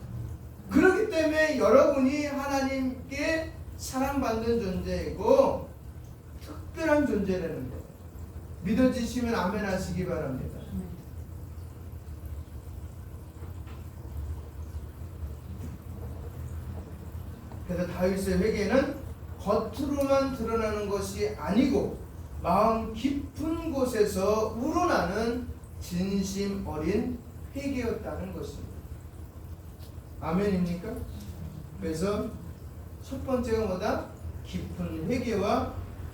그렇기 때문에 여러분이 하나님께 사랑받는 존재이고 특별한 존재라는 거예요. 믿어지시면 아멘 하시기 바랍니다. 그래서 다윗의 회개는 겉으로만 드러나는 것이 아니고 마음 깊은 곳에서 우러나는 진심 어린 회개였다는 것입니다. 아멘입니까? 그래서 첫 번째가 뭐다? 깊은 회개와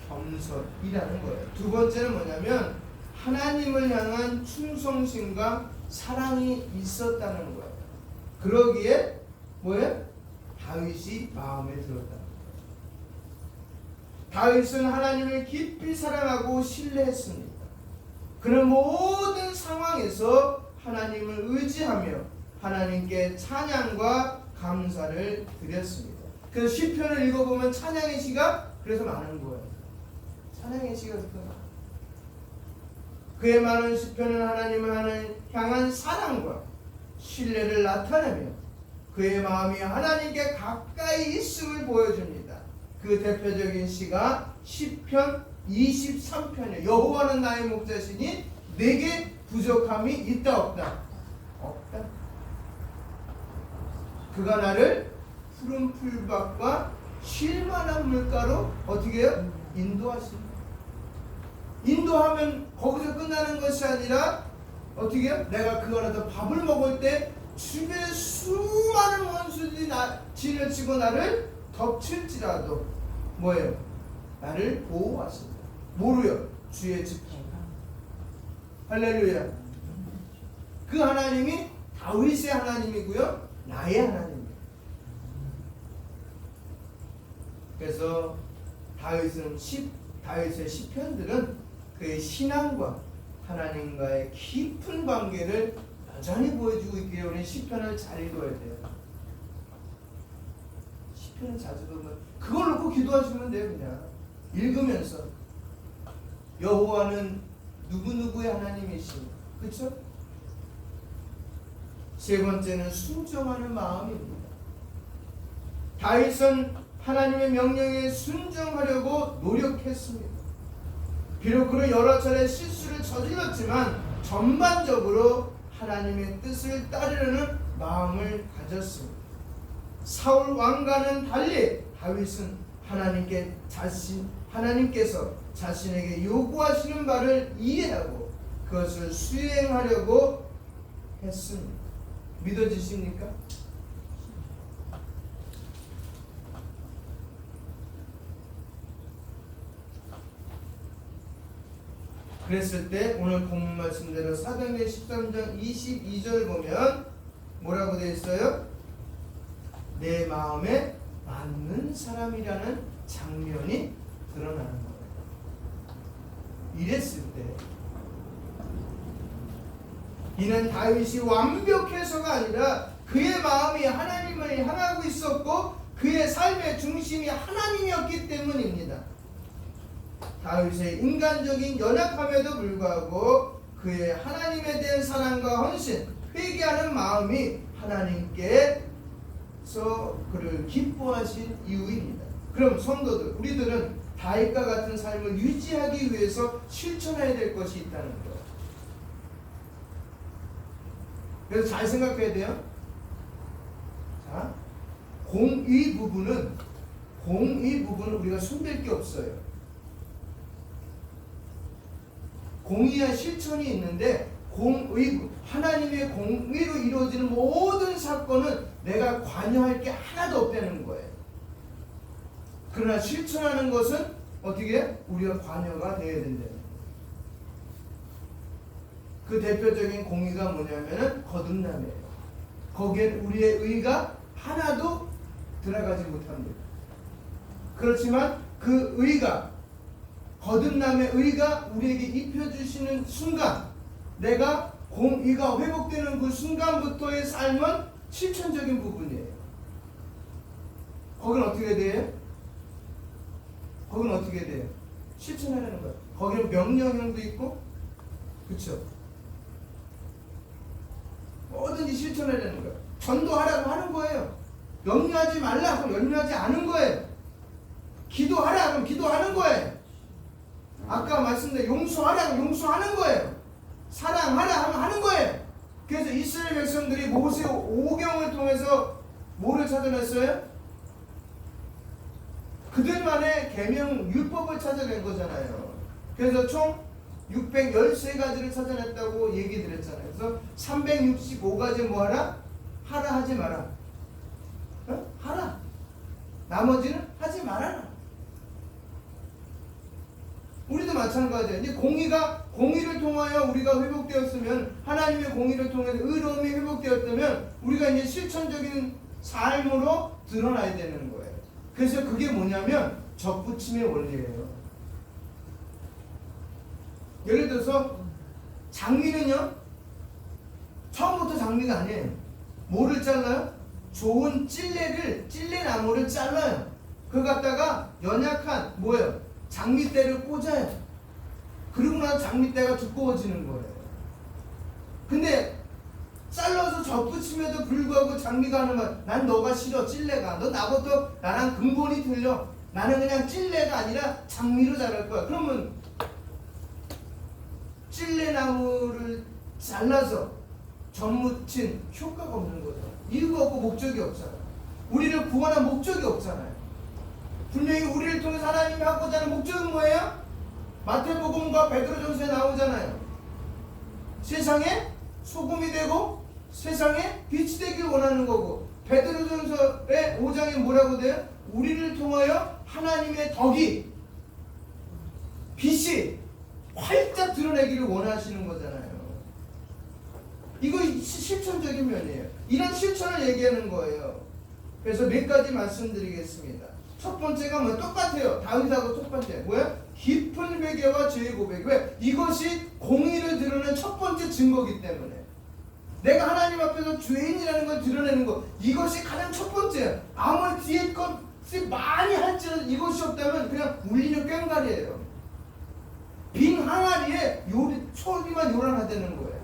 겸손이라는 거예요. 두 번째는 뭐냐면 하나님을 향한 충성심과 사랑이 있었다는 거예요. 그러기에 뭐예요? 다윗이 마음에 들었다. 다윗은 하나님을 깊이 사랑하고 신뢰했습니다. 그는 모든 상황에서 하나님을 의지하며 하나님께 찬양과 감사를 드렸습니다. 그래서 시편을 읽어보면 찬양의 시가 그래서 많은 거예요. 찬양의 시가 그렇게 많아요. 그의 많은 시편은 하나님을 향한 사랑과 신뢰를 나타내며 그의 마음이 하나님께 가까이 있음을 보여줍니다. 그 대표적인 시가 시편 23편이에요. 여호와는 나의 목자시니 내게 부족함이 있다 없다? 없다. 그가 나를 푸른 풀밭과 쉴만한 물가로 어떻게 해요? 인도하십니다. 인도하면 거기서 끝나는 것이 아니라 어떻게 해요? 내가 그 안에서 밥을 먹을 때 주변에 수많은 원수들이 진을 치고 나를 덮칠지라도 뭐예요? 나를 보호하신다. 뭐로요? 주의 지팡이. 할렐루야. 그 하나님이 다윗의 하나님이고요, 나의 하나님이에요. 그래서 다윗의 시편들은 그의 신앙과 하나님과의 깊은 관계를 여전히 보여주고 있기에 우리 시편을 잘 읽어야 돼요. 시편을 자주 보면 그걸 놓고 기도하시면 돼요. 그냥 읽으면서 여호와는 누구누구의 하나님이시오. 그렇죠? 세 번째는 순종하는 마음입니다. 다윗은 하나님의 명령에 순종하려고 노력했습니다. 비록 그는 여러 차례 실수를 저질렀지만 전반적으로 하나님의 뜻을 따르려는 마음을 가졌습니다. 사울 왕과는 달리 다윗은 하나님께서 자신에게 요구하시는 바를 이해하고 그것을 수행하려고 했습니다. 믿어지십니까? 그랬을 때 오늘 본문 말씀대로 사도행전 13장 22절 보면 뭐라고 되어 있어요? 내 마음에 맞는 사람이라는 장면이 드러나는 거예요. 이랬을 때 이는 다윗이 완벽해서가 아니라 그의 마음이 하나님을 향하고 있었고 그의 삶의 중심이 하나님이었기 때문입니다. 다윗의 인간적인 연약함에도 불구하고 그의 하나님에 대한 사랑과 헌신, 회개하는 마음이 하나님께서 그를 기뻐하신 이유입니다. 그럼 성도들, 우리들은 다윗과 같은 삶을 유지하기 위해서 실천해야 될 것이 있다는 거예요. 그래서 잘 생각해야 돼요. 자, 공의 부분은 우리가 손댈 게 없어요. 공의와 실천이 있는데 하나님의 공의로 이루어지는 모든 사건은 내가 관여할 게 하나도 없다는 거예요. 그러나 실천하는 것은 어떻게 우리가 관여가 되어야 된다. 그 대표적인 공의가 뭐냐면은 거듭남이에요. 거기에 우리의 의가 하나도 들어가지 못합니다. 그렇지만 그 의가 거듭남의 의가 우리에게 입혀주시는 순간, 내가 공의가 회복되는 그 순간부터의 삶은 실천적인 부분이에요. 거기는 어떻게 돼요? 거기는 어떻게 돼요? 실천하려는 거예요. 거기는 명령형도 있고, 그렇죠? 뭐든지 실천하려는 거예요. 전도하라고 하는 거예요. 염려하지 말라 그럼 염려하지 않은 거예요. 기도하라 그럼 기도하는 거예요. 아까 말씀드린 용서하라 그럼 용서하는 거예요. 사랑하라 하면 하는 거예요. 그래서 이스라엘 백성들이 모세 오경을 통해서 뭐를 찾아냈어요? 그들만의 계명 율법을 찾아낸 거잖아요. 그래서 총 613가지를 찾아냈다고 얘기 드렸잖아요. 그래서 365가지 뭐 하라? 하라 하지 마라. 어? 하라. 나머지는 하지 말아라. 우리도 마찬가지예요. 이제 공의를 통하여 우리가 회복되었으면, 하나님의 공의를 통해서 의로움이 회복되었다면 우리가 이제 실천적인 삶으로 드러나야 되는 거예요. 그래서 그게 뭐냐면 접붙임의 원리예요. 예를 들어서 장미는요, 처음부터 장미가 아니에요. 뭐를 잘라요? 좋은 찔레나무를 잘라요. 그거 갖다가 연약한 뭐예요? 장미대를 꽂아요. 그러고 나서 장미대가 두꺼워지는 거예요. 근데 잘라서 접붙임에도 불구하고 장미가 하는 말, 난 너가 싫어, 찔레가. 너 나부터 나랑 근본이 틀려. 나는 그냥 찔레가 아니라 장미로 자랄 거야. 그러면 찔레나무를 잘라서 접붙인 효과가 없는 거죠. 이유가 없고 목적이 없잖아요. 우리를 구원한 목적이 없잖아요. 분명히 우리를 통해서 하나님이 하고자 하는 목적은 뭐예요? 마태복음과 베드로전서에 나오잖아요. 세상에 소금이 되고 세상에 빛이 되길 원하는 거고, 베드로전서의 5장에 뭐라고 돼요? 우리를 통하여 하나님의 덕이, 빛이 활짝 드러내기를 원하시는 거잖아요. 이거 실천적인 면이에요. 이런 실천을 얘기하는 거예요. 그래서 몇 가지 말씀드리겠습니다. 첫 번째가 뭐 똑같아요. 다윗하고 똑같아요. 뭐야? 깊은 회개와 죄의 고백. 왜? 이것이 공의를 드러내는 첫 번째 증거이기 때문에. 내가 하나님 앞에서 죄인이라는 걸 드러내는 것, 이것이 가장 첫 번째예요. 아무리 뒤에 것이 많이 할지라도 이것이 없다면 그냥 울리는 꽹과리예요. 빈 항아리에 초기만 요란하다는 거예요.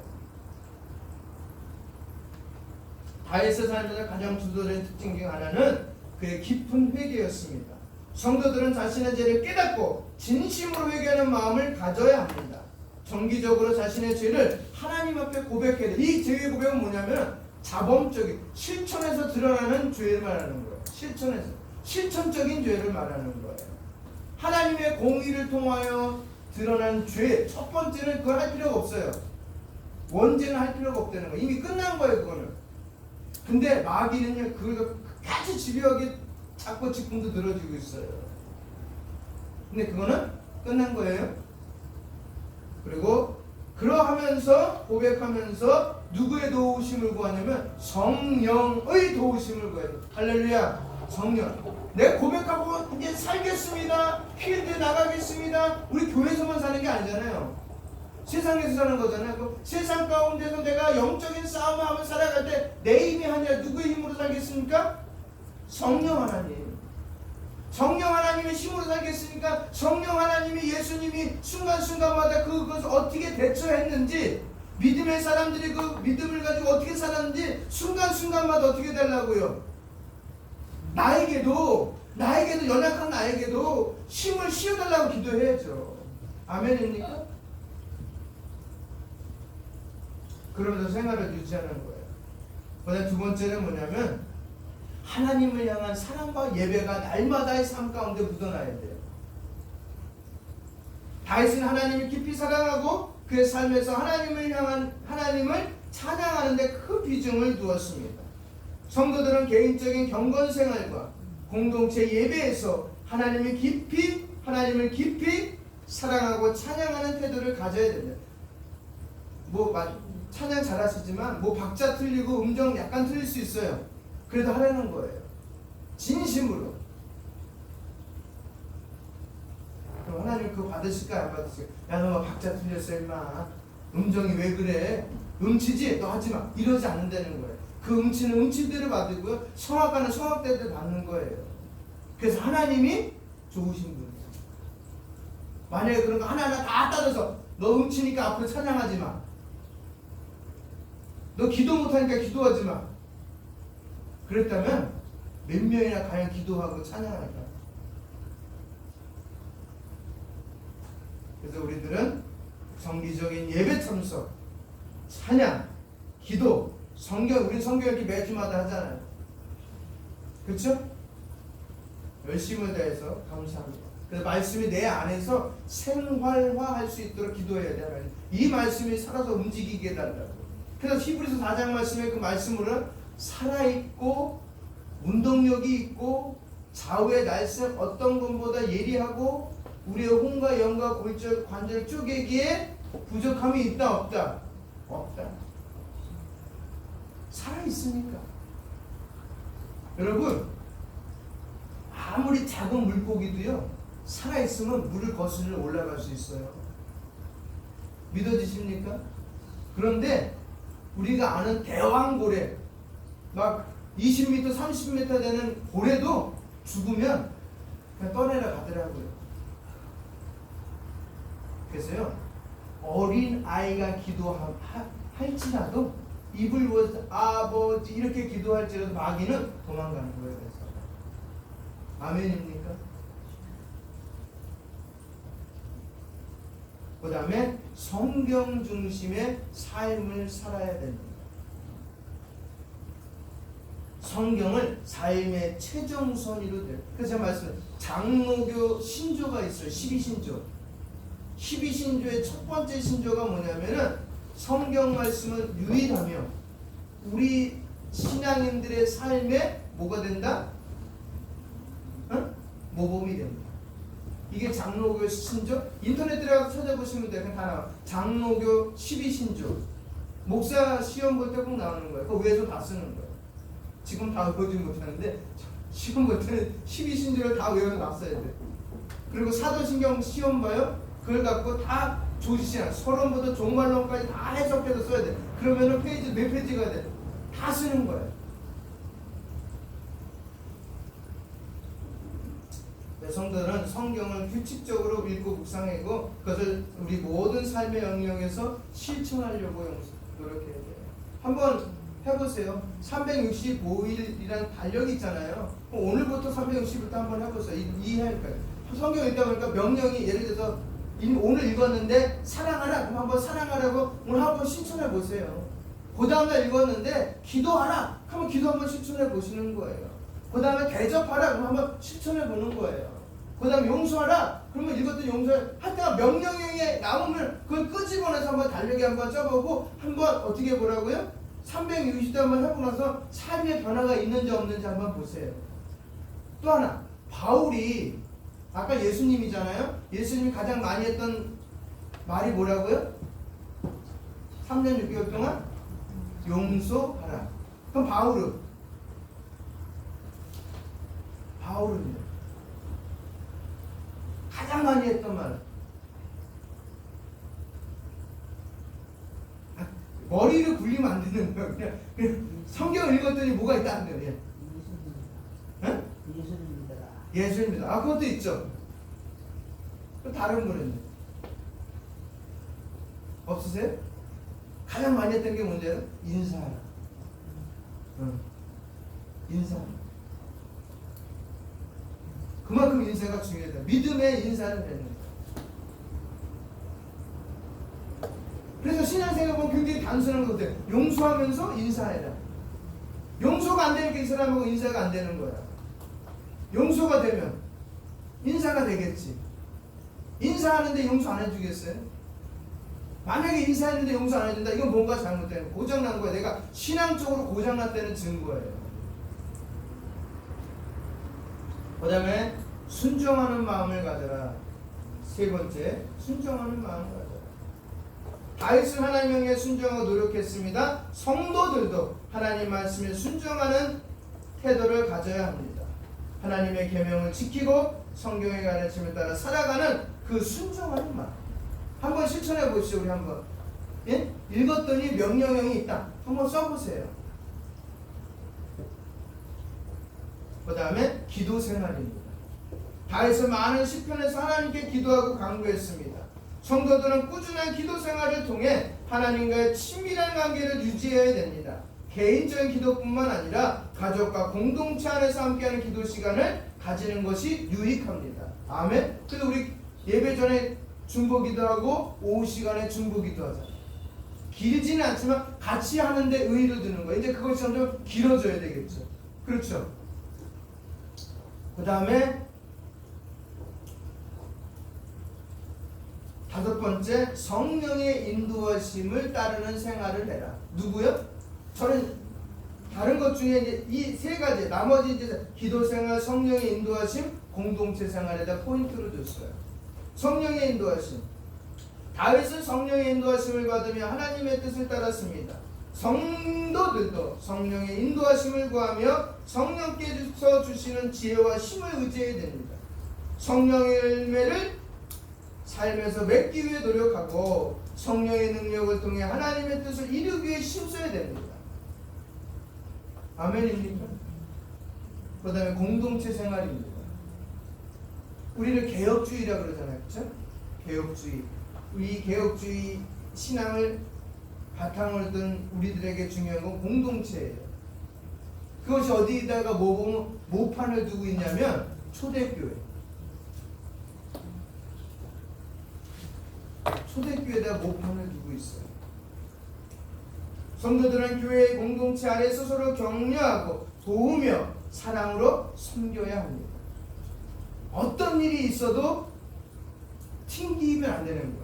다윗의 삶에서 가장 주도된 특징 중 하나는 그의 깊은 회개였습니다. 성도들은 자신의 죄를 깨닫고 진심으로 회개하는 마음을 가져야 합니다. 정기적으로 자신의 죄를 하나님 앞에 고백해야 돼. 이 죄의 고백은 뭐냐면 자범적인, 실천에서 드러나는 죄를 말하는 거예요. 실천적인 죄를 말하는 거예요. 하나님의 공의를 통하여 드러난 죄, 첫 번째는 그걸 할 필요가 없어요. 원죄는 할 필요가 없다는 거예요. 이미 끝난 거예요, 그거는. 근데 마귀는요, 그걸 끝까지 집요하게 자꾸 직분도 늘어지고 있어요. 근데 그거는 끝난 거예요. 그리고 그러하면서 고백하면서 누구의 도우심을 구하냐면 성령의 도우심을 구해요. 할렐루야. 성령. 내가 고백하고 이제 살겠습니다. 필드에 나가겠습니다. 우리 교회에서만 사는 게 아니잖아요. 세상에서 사는 거잖아요. 그 세상 가운데서 내가 영적인 싸움을 하며 살아갈 때 내 힘이 아니라 누구의 힘으로 살겠습니까? 성령 하나님. 성령 하나님의 힘으로 살겠으니까 성령 하나님이, 예수님이 순간순간마다 그것을 어떻게 대처했는지, 믿음의 사람들이 그 믿음을 가지고 어떻게 살았는지 순간순간마다 어떻게 되려고요? 나에게도 연약한 나에게도 힘을 씌워달라고 기도해야죠. 아멘입니까? 그러면서 생활을 유지하는 거예요. 그다음 두 번째는 뭐냐면 하나님을 향한 사랑과 예배가 날마다의 삶 가운데 묻어나야 돼요. 다윗은 하나님을 깊이 사랑하고 그의 삶에서 하나님을 찬양하는 데 큰 비중을 두었습니다. 성도들은 개인적인 경건 생활과 공동체 예배에서 하나님을 깊이 사랑하고 찬양하는 태도를 가져야 됩니다. 찬양 잘하시지만 박자 틀리고 음정 약간 틀릴 수 있어요. 그래도 하라는 거예요. 진심으로. 그럼 하나님 하나님 그거 받으실까요? 안 받으실까요? 야, 너 박자 틀렸어 임마. 음정이 왜 그래? 음치지? 너 하지마. 이러지 않는다는 거예요. 그 음치는 음치대로 받고요, 성악가는 성악대로 받는 거예요. 그래서 하나님이 좋으신 분이에요. 만약에 그런 거 하나하나 다 따져서 너 음치니까 앞으로 찬양하지 마. 너 기도 못하니까 기도하지 마. 그랬다면 몇 명이나 과연 기도하고 찬양할까? 그래서 우리들은 정기적인 예배 참석, 찬양, 기도, 성경, 우리 성경 이렇게 매주마다 하잖아요. 그렇죠? 열심을 다해서 감사합니다. 그래서 말씀이 내 안에서 생활화할 수 있도록 기도해야 돼요. 이 말씀이 살아서 움직이게 해달라고. 그래서 히브리서 4장 말씀에 그 말씀으로는 살아있고 운동력이 있고 좌우의 날쌘 어떤 것보다 예리하고 우리의 혼과 영과 골절 관절 쪼개기에 부족함이 있다 없다? 없다. 살아있으니까. 여러분, 아무리 작은 물고기도요, 살아있으면 물을 거슬러 올라갈 수 있어요. 믿어지십니까? 그런데 우리가 아는 대왕고래, 막 20m, 30m 되는 고래도 죽으면 그냥 떠내려 가더라고요. 그래서요, 어린 아이가 기도할지라도 입을 모아서 아버지 이렇게 기도할지라도 마귀는 도망가는 거예요. 그래서 아멘입니까? 그 다음에 성경 중심의 삶을 살아야 됩니다. 성경을 삶의 최정선으로 돼요. 그래서 제가 말씀드린 장로교 신조가 있어요. 12신조. 12신조의 첫 번째 신조가 뭐냐면은 성경 말씀은 유일하며 우리 신앙인들의 삶에 뭐가 된다? 모범이 됩니다. 이게 장로교 신조. 인터넷 들어가서 찾아보시면 돼요. 그냥 다 나와. 장로교 12신조. 목사 시험 볼 때 꼭 나오는 거예요. 그 위에서 다 쓰는 거예요. 지금 다 외우지 못하는데 시험 볼 때는 12신조를 다 외워서 놨어야 돼. 그리고 사도신경 시험 봐요. 그걸 갖고 다 조지시나 서론부터 종말론까지 다 해석해서 써야 돼. 그러면은 페이지 몇 페이지가 돼? 다 쓰는 거예요. 성도는 성경을 규칙적으로 읽고 묵상하고 그것을 우리 모든 삶의 영역에서 실천하려고 노력해야 돼요. 한번 해보세요. 365일이라는 달력이 있잖아요. 오늘부터 360일부터 한번 해보세요. 이해하니까. 성경 읽다 보니까 명령이 예를 들어서 오늘 읽었는데 사랑하라. 그럼 한번 사랑하라고 오늘 한번 실천해 보세요. 그 다음날 읽었는데 기도하라. 하면 기도 한번 실천해 보시는 거예요. 그 다음에 대접하라. 그럼 한번 실천해 보는 거예요. 그 다음에 용서하라. 그러면 읽었던 용서할 때가 명령형에 나오면 그걸 끄집어내서 한번 달력에 한번 써보고 한번 어떻게 해보라고요? 360도 한번 해보고 나서 삶의 변화가 있는지 없는지 한번 보세요. 또 하나, 바울이 아까 예수님이잖아요. 예수님이 가장 많이 했던 말이 뭐라고요? 3년 6개월 동안 용서하라. 그럼 바울은요? 가장 많이 했던 말. 머리를 굴리면 안 되는 거예요. 그냥 성경을 읽었더니 뭐가 있다는 거예요. 예수님이다. 그것도 있죠. 다른 분은 없으세요? 가장 많이 했던 게 뭔지요? 인사하라. 인사하라. 그만큼 인사가 중요하다. 믿음의 인사를 되는 거예요. 그래서 신앙생활 보면 굉장히 단순한 것 같아요. 용서하면서 인사해라. 용서가 안 되니까 이 사람하고 인사가 안 되는 거야. 용서가 되면 인사가 되겠지. 인사하는데 용서 안 해주겠어요? 만약에 인사했는데 용서 안 해준다. 이건 뭔가 잘못된 거야. 고장난 거야. 내가 신앙적으로 고장났다는 증거예요. 그 다음에 순종하는 마음을 가져라. 세 번째, 순종하는 마음을 가져라. 다윗은 하나님 명령에 순종하고 노력했습니다. 성도들도 하나님 말씀에 순종하는 태도를 가져야 합니다. 하나님의 계명을 지키고 성경의 가르침을 따라 살아가는 그 순종하는 마음. 한번 실천해 보시죠. 우리 한번. 예? 읽었더니 명령형이 있다. 한번 써보세요. 그 다음에 기도 생활입니다. 다윗은 많은 시편에서 하나님께 기도하고 간구했습니다. 성도들은 꾸준한 기도 생활을 통해 하나님과의 친밀한 관계를 유지해야 됩니다. 개인적인 기도뿐만 아니라 가족과 공동체 안에서 함께하는 기도 시간을 가지는 것이 유익합니다. 아멘. 그래서 우리 예배 전에 중보기도하고 오후 시간에 중보기도 하잖아요. 길지는 않지만 같이 하는데 의의를 두는 거예요. 이제 그것이 점점 길어져야 되겠죠. 그렇죠. 그 다음에 5번째, 성령의 인도하심을 따르는 생활을 해라. 누구요? 저는 다른 것 중에 이제 이 3가지, 나머지 이제 기도 생활, 성령의 인도하심, 공동체 생활에다 포인트를 줬어요. 성령의 인도하심. 다윗은 성령의 인도하심을 받으며 하나님의 뜻을 따랐습니다. 성도들도 성령의 인도하심을 구하며 성령께서 주시는 지혜와 힘을 의지해야 됩니다. 성령의 열매를 삶에서 맺기 위해 노력하고 성령의 능력을 통해 하나님의 뜻을 이루기 위해 힘써야 됩니다. 아멘입니까? 그 다음에 공동체 생활입니다. 우리는 개혁주의라고 그러잖아요. 그렇죠? 개혁주의. 우리 개혁주의 신앙을 바탕을 둔 우리들에게 중요한 건 공동체예요. 그것이 어디에다가 모판을 두고 있냐면 초대교회. 초대교회에다 모판을 두고 있어요. 성도들은 교회의 공동체 안에서 서로 격려하고 도우며 사랑으로 섬겨야 합니다. 어떤 일이 있어도 튕기면 안 되는 거예요.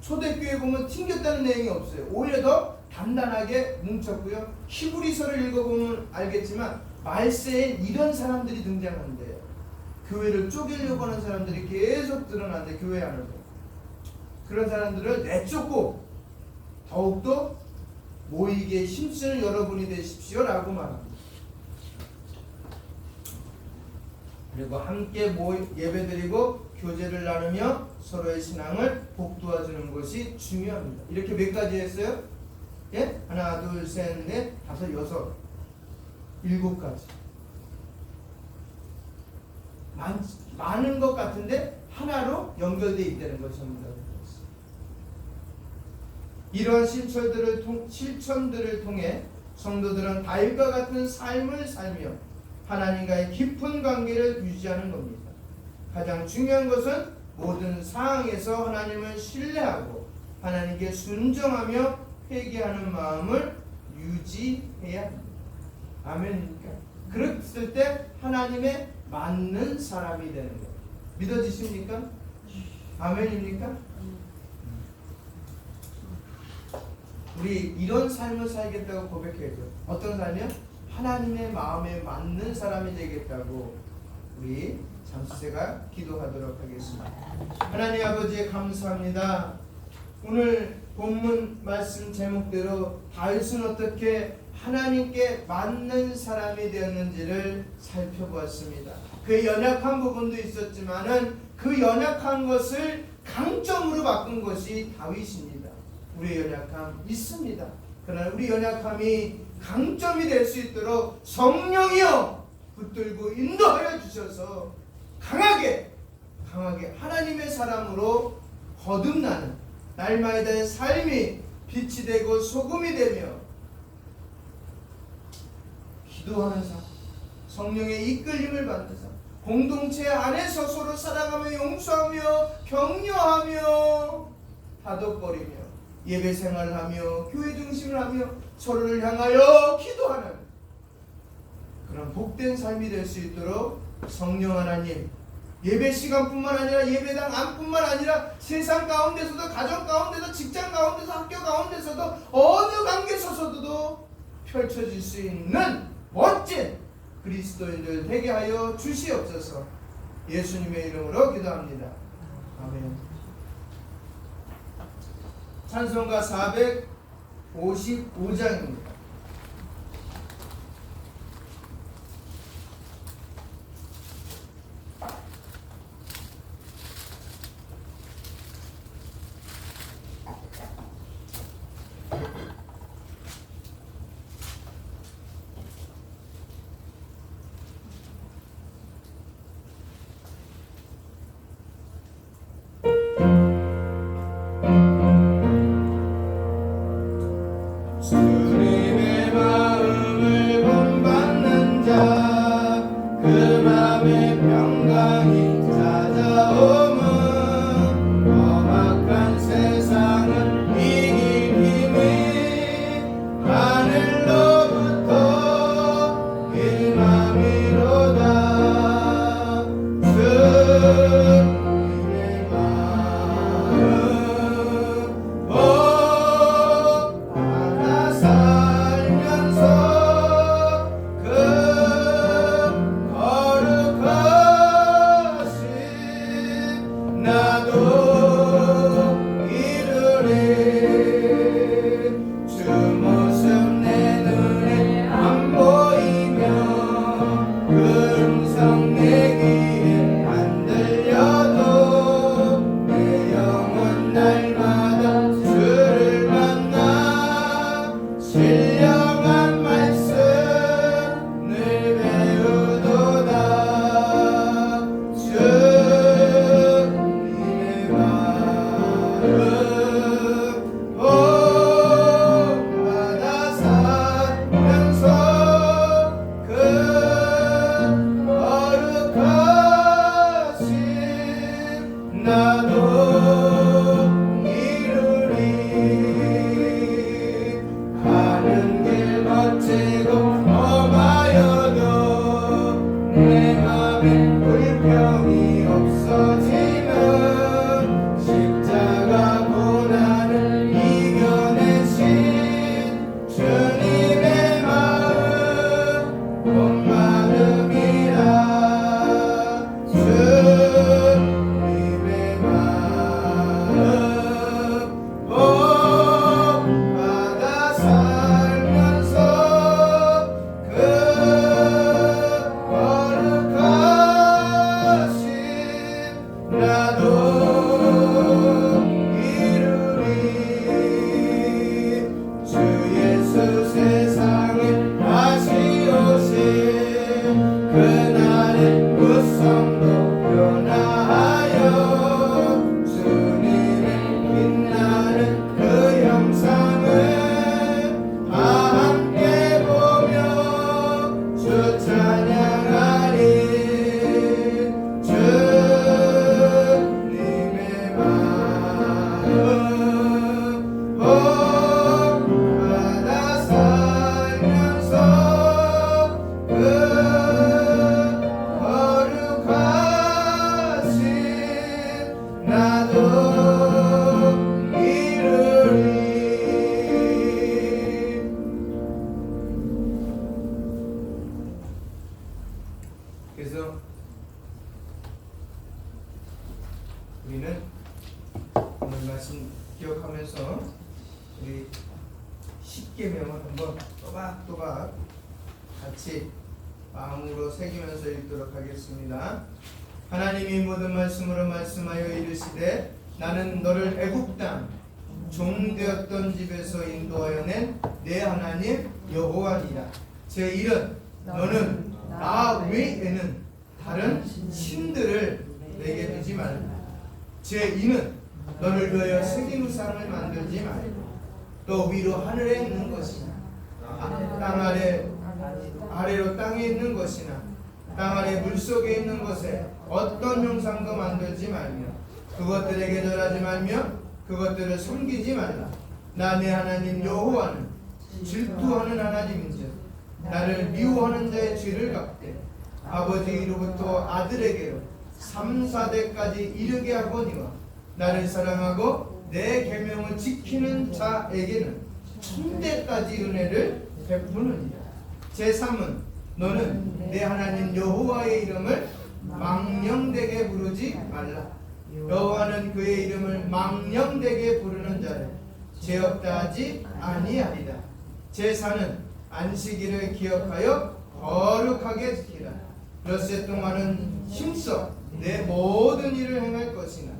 초대교회 보면 튕겼다는 내용이 없어요. 오히려 더 단단하게 뭉쳤고요. 히브리서를 읽어보면 알겠지만 말세엔 이런 사람들이 등장한대요. 교회를 쪼개려고 하는 사람들이 계속 드러난대. 교회 안으로. 그런 사람들을 내쫓고 더욱더 모이게 힘쓰는 여러분이 되십시오 라고 말합니다. 그리고 함께 예배드리고 교제를 나누며 서로의 신앙을 복도와주는 것이 중요합니다. 이렇게 몇 가지 했어요? 예? 하나, 둘, 셋, 넷, 다섯, 여섯, 7가지. 많은 것 같은데 하나로 연결되어 있다는 것입니다. 이러한 실천들을 통해 성도들은 다윗과 같은 삶을 살며 하나님과의 깊은 관계를 유지하는 겁니다. 가장 중요한 것은 모든 상황에서 하나님을 신뢰하고 하나님께 순종하며 회개하는 마음을 유지해야 합니다. 아멘입니까? 그랬을 때 하나님의 맞는 사람이 되는 거예요. 믿어지십니까? 아멘입니까? 우리 이런 삶을 살겠다고 고백해야죠. 어떤 삶이요? 하나님의 마음에 맞는 사람이 되겠다고 우리 잠시새가 기도하도록 하겠습니다. 하나님 아버지 감사합니다. 오늘 본문 말씀 제목대로 다윗은 어떻게 하나님께 맞는 사람이 되었는지를 살펴보았습니다. 그의 연약한 부분도 있었지만은 그 연약한 것을 강점으로 바꾼 것이 다윗입니다. 우리의 연약함 있습니다. 그러나 우리 연약함이 강점이 될 수 있도록 성령이여 붙들고 인도하여 주셔서 강하게 하나님의 사람으로 거듭나는 날마다의 삶이 빛이 되고 소금이 되며 기도하는 삶, 성령의 이끌림을 받는 삶, 공동체 안에서 서로 사랑하며 용서하며 격려하며 다독거리며 예배 생활을 하며 교회 중심을 하며 서로를 향하여 기도하는 그런 복된 삶이 될 수 있도록 성령 하나님, 예배 시간뿐만 아니라 예배당 안뿐만 아니라 세상 가운데서도, 가정 가운데서, 직장 가운데서, 학교 가운데서도 어느 관계 서서도 펼쳐질 수 있는 멋진 그리스도인들 되게 하여 주시옵소서. 예수님의 이름으로 기도합니다. 아멘. 찬송가 455장입니다. 영광이 찾아오면 험악한 세상을 이길 힘이 하늘로부터 일망이로다. 주님의 마음 받아 살면서 그 거룩하신 나도 이루리. 주 모습 내 눈에 안 보이며 그 음성 내 귀에 안 들려도 내 영혼 날마다 주를 만나 신령한 말씀을 배우도다. 주님의 마음 받아 살면서 그 거룩하신 나도 이루리. 가는 길 멋지고 험하여도 내 맘에 불평이 없어지는 십자가 고난을 이겨내신 주님의 마음 본마음이라. 주님의 마음 받아 살면서 그 거룩하신 나도 이루리. 주 예수 세상에 다시 오신 그날의 무성도 변화하여 주님의 빛나는 그 영상을 다 함께 보며 주 찬양하리. 주님의 마음 받아 살면서 그 거룩하신 나도 이루리. 그래서 우리는 오늘 말씀 기억하면서 우리 십계명을 한번 또박또박 같이 마음으로 새기면서 읽도록 하겠습니다. 하나님이 모든 말씀으로 말씀하여 이르시되 나는 너를 애굽 땅 종되었던 집에서 인도하여 낸 내 하나님 여호와니라. 제1은 너는 나 외에는 다른 신들을 내게 두지 말라. 제2는 너를 위하여 새긴 우상을 만들지 말고 또 위로 하늘에 있는 것이나 땅 아래로 땅에 있는 것이나 땅 아래 물속에 있는 것에 어떤 형상도 만들지 말며 그것들에게 절하지 말며 그것들을 섬기지 말라. 나 내 하나님 여호와는 질투하는 하나님인즉 나를 미워하는 자의 죄를 갚되 아버지로부터 아들에게로 3, 4대까지 이르게 하거니와 나를 사랑하고 내 계명을 지키는 자에게는 천대까지 은혜를 베푸느니라. 제3은 너는 내 하나님 여호와의 이름을 망령되게 부르지 말라. 여호와는 그의 이름을 망령되게 부르는 자를 죄 없다 하지 아니하리라. 제4는 안식일을 기억하여 거룩하게 지키라. 엿새 동안은 힘써 내 모든 일을 행할 것이나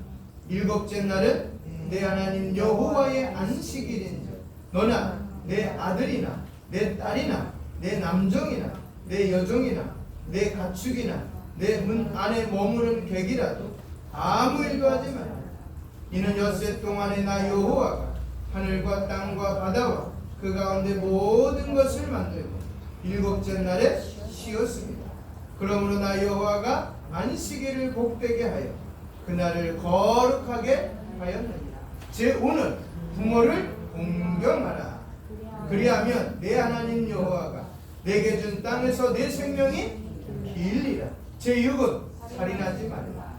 일곱째 날은 내 하나님 여호와의 안식일인즉 너나 내 아들이나 내 딸이나 내 남종이나 내 여종이나 내 가축이나 내 문 안에 머무는 객이라도 아무 일도 하지 말라. 이는 엿새 동안에 나 여호와가 하늘과 땅과 바다와 그 가운데 모든 것을 만들고 일곱째 날에 쉬었습니다. 그러므로 나 여호와가 안식일을 복되게 하여 그날을 거룩하게 하였느니라. 제5는 부모를 공경하라. 그리하면 내 하나님 여호와가 내게 준 땅에서 내 생명이 길리라. 제6은 살인하지 말라.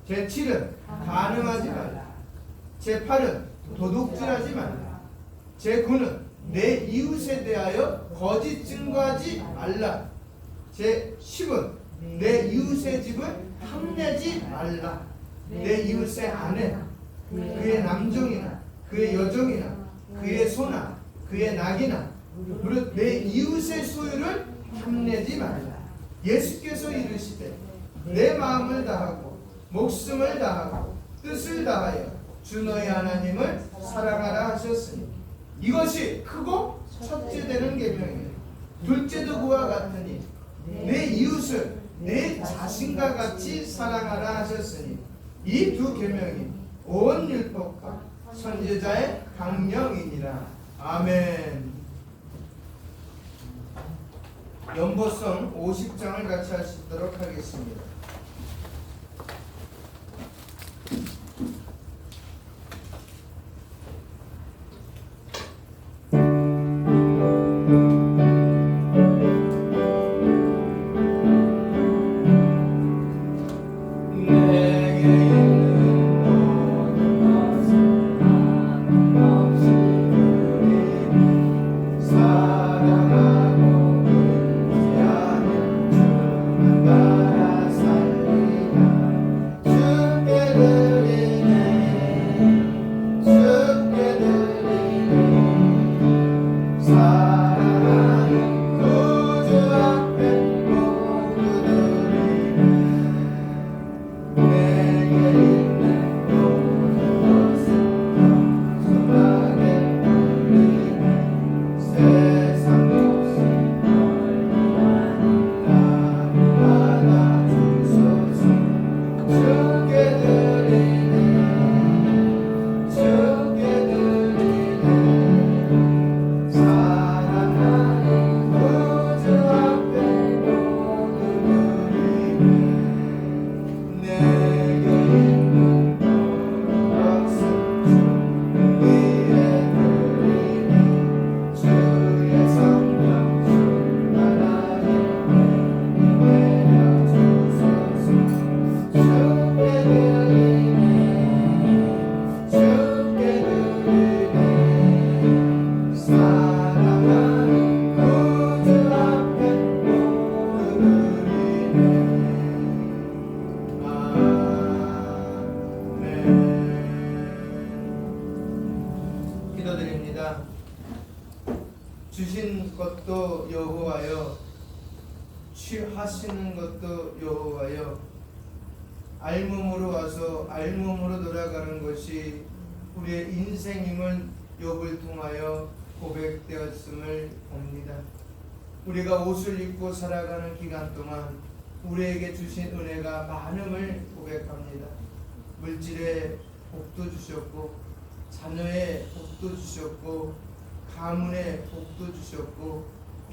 제7은 간음하지 말라. 제8은 도둑질하지 말라. 제9는 내 이웃에 대하여 거짓 증거하지 말라. 제10은 내 이웃의 집을 탐내지 말라. 내 이웃의 아내, 그의 남종이나 그의 여종이나 그의 소나 그의 낙이나 무릇 내 이웃의 소유를 탐내지 말라. 예수께서 이르시되 내 마음을 다하고 목숨을 다하고 뜻을 다하여 주 너희 하나님을 사랑하라 하셨으니 이것이 크고 첫째 되는 계명이요 둘째도 그와 같으니 내 이웃을 내 자신과 같이 사랑하라 하셨으니 이 두 계명이 온 율법과 선지자의 강령이니라. 아멘. 연보성 50장을 같이 하시도록 하겠습니다. 기도드립니다. 주신 것도 여호와여, 취하시는 것도 여호와여, 알몸으로 와서 알몸으로 돌아가는 것이 우리의 인생임을 욥을 통하여 고백되었음을 봅니다. 우리가 옷을 입고 살아가는 기간 동안 우리에게 주신 은혜가 많음을 고백합니다. 물질의 복도 주셨고, 자녀의 복도 주셨고, 가문의 복도 주셨고,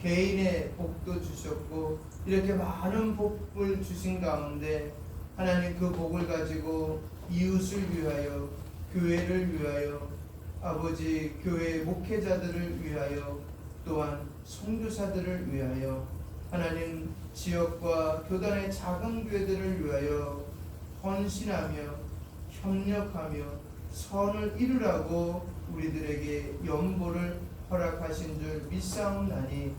개인의 복도 주셨고, 이렇게 많은 복을 주신 가운데 하나님 그 복을 가지고 이웃을 위하여, 교회를 위하여, 아버지 교회 목회자들을 위하여, 또한 선교사들을 위하여, 하나님 지역과 교단의 작은 교회들을 위하여 헌신하며 협력하며 선을 이루라고 우리들에게 연보를 허락하신 줄 믿사옵나니,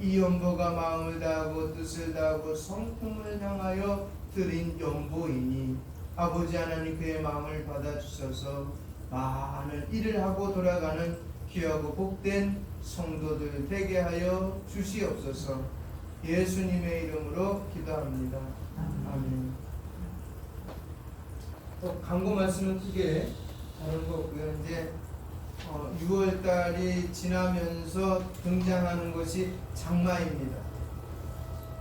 이 연보가 마음을 다하고 뜻을 다하고 성품을 향하여 드린 연보이니 아버지 하나님 그의 마음을 받아주셔서 많은 일을 하고 돌아가는 귀하고 복된 성도들 되게 하여 주시옵소서. 예수님의 이름으로 기도합니다. 아멘. 또 광고 말씀은 크게 다른 거 없고요. 이제 6월 달이 지나면서 등장하는 것이 장마입니다.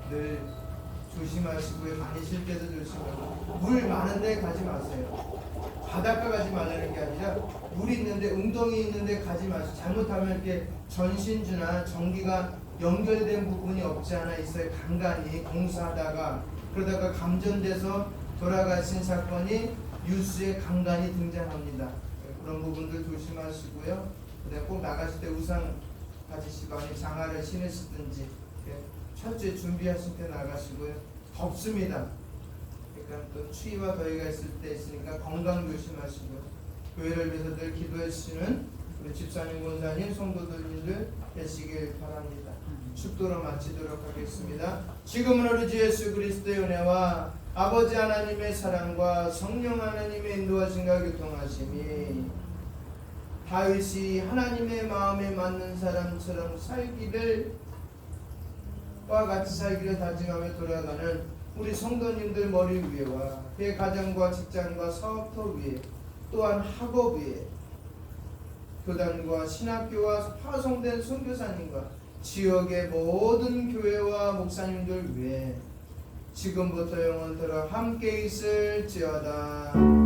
늘 조심하시고요. 많이 쉴 때도 조심하고, 물 많은 데 가지 마세요. 바닷가 가지 말라는 게 아니라 물 있는데, 웅덩이 있는데 가지 마세요. 잘못하면 이렇게 전신주나 전기가 연결된 부분이 없지 않아 있어요. 간간히 공사하다가 그러다가 감전돼서 돌아가신 사건이 뉴스에 간간히 등장합니다. 그런 부분들 조심하시고요. 그다음에 꼭 나가실 때 우산 가지시고 아니면 장화를 신으시든지 철저히 준비하실 때 나가시고요. 덥습니다. 그러니까 또 추위와 더위가 있을 때 있으니까 건강 조심하시고요. 교회를 위해서 늘 기도해 주시는 우리 집사님, 권사님, 성도들님들 되시길 바랍니다. 축도로 마치도록 하겠습니다. 지금은 우리 주 예수 그리스도의 은혜와 아버지 하나님의 사랑과 성령 하나님의 인도하심과 교통하심이 다윗이 하나님의 마음에 맞는 사람처럼 살기를 과 같이 살기를 다짐하며 돌아가는 우리 성도님들 머리 위에와 그 가정과 직장과 사업터 위에 또한 학업 위에 교단과 신학교와 파송된 선교사님과 지역의 모든 교회와 목사님들 위해 지금부터 영원토록 함께 있을지어다.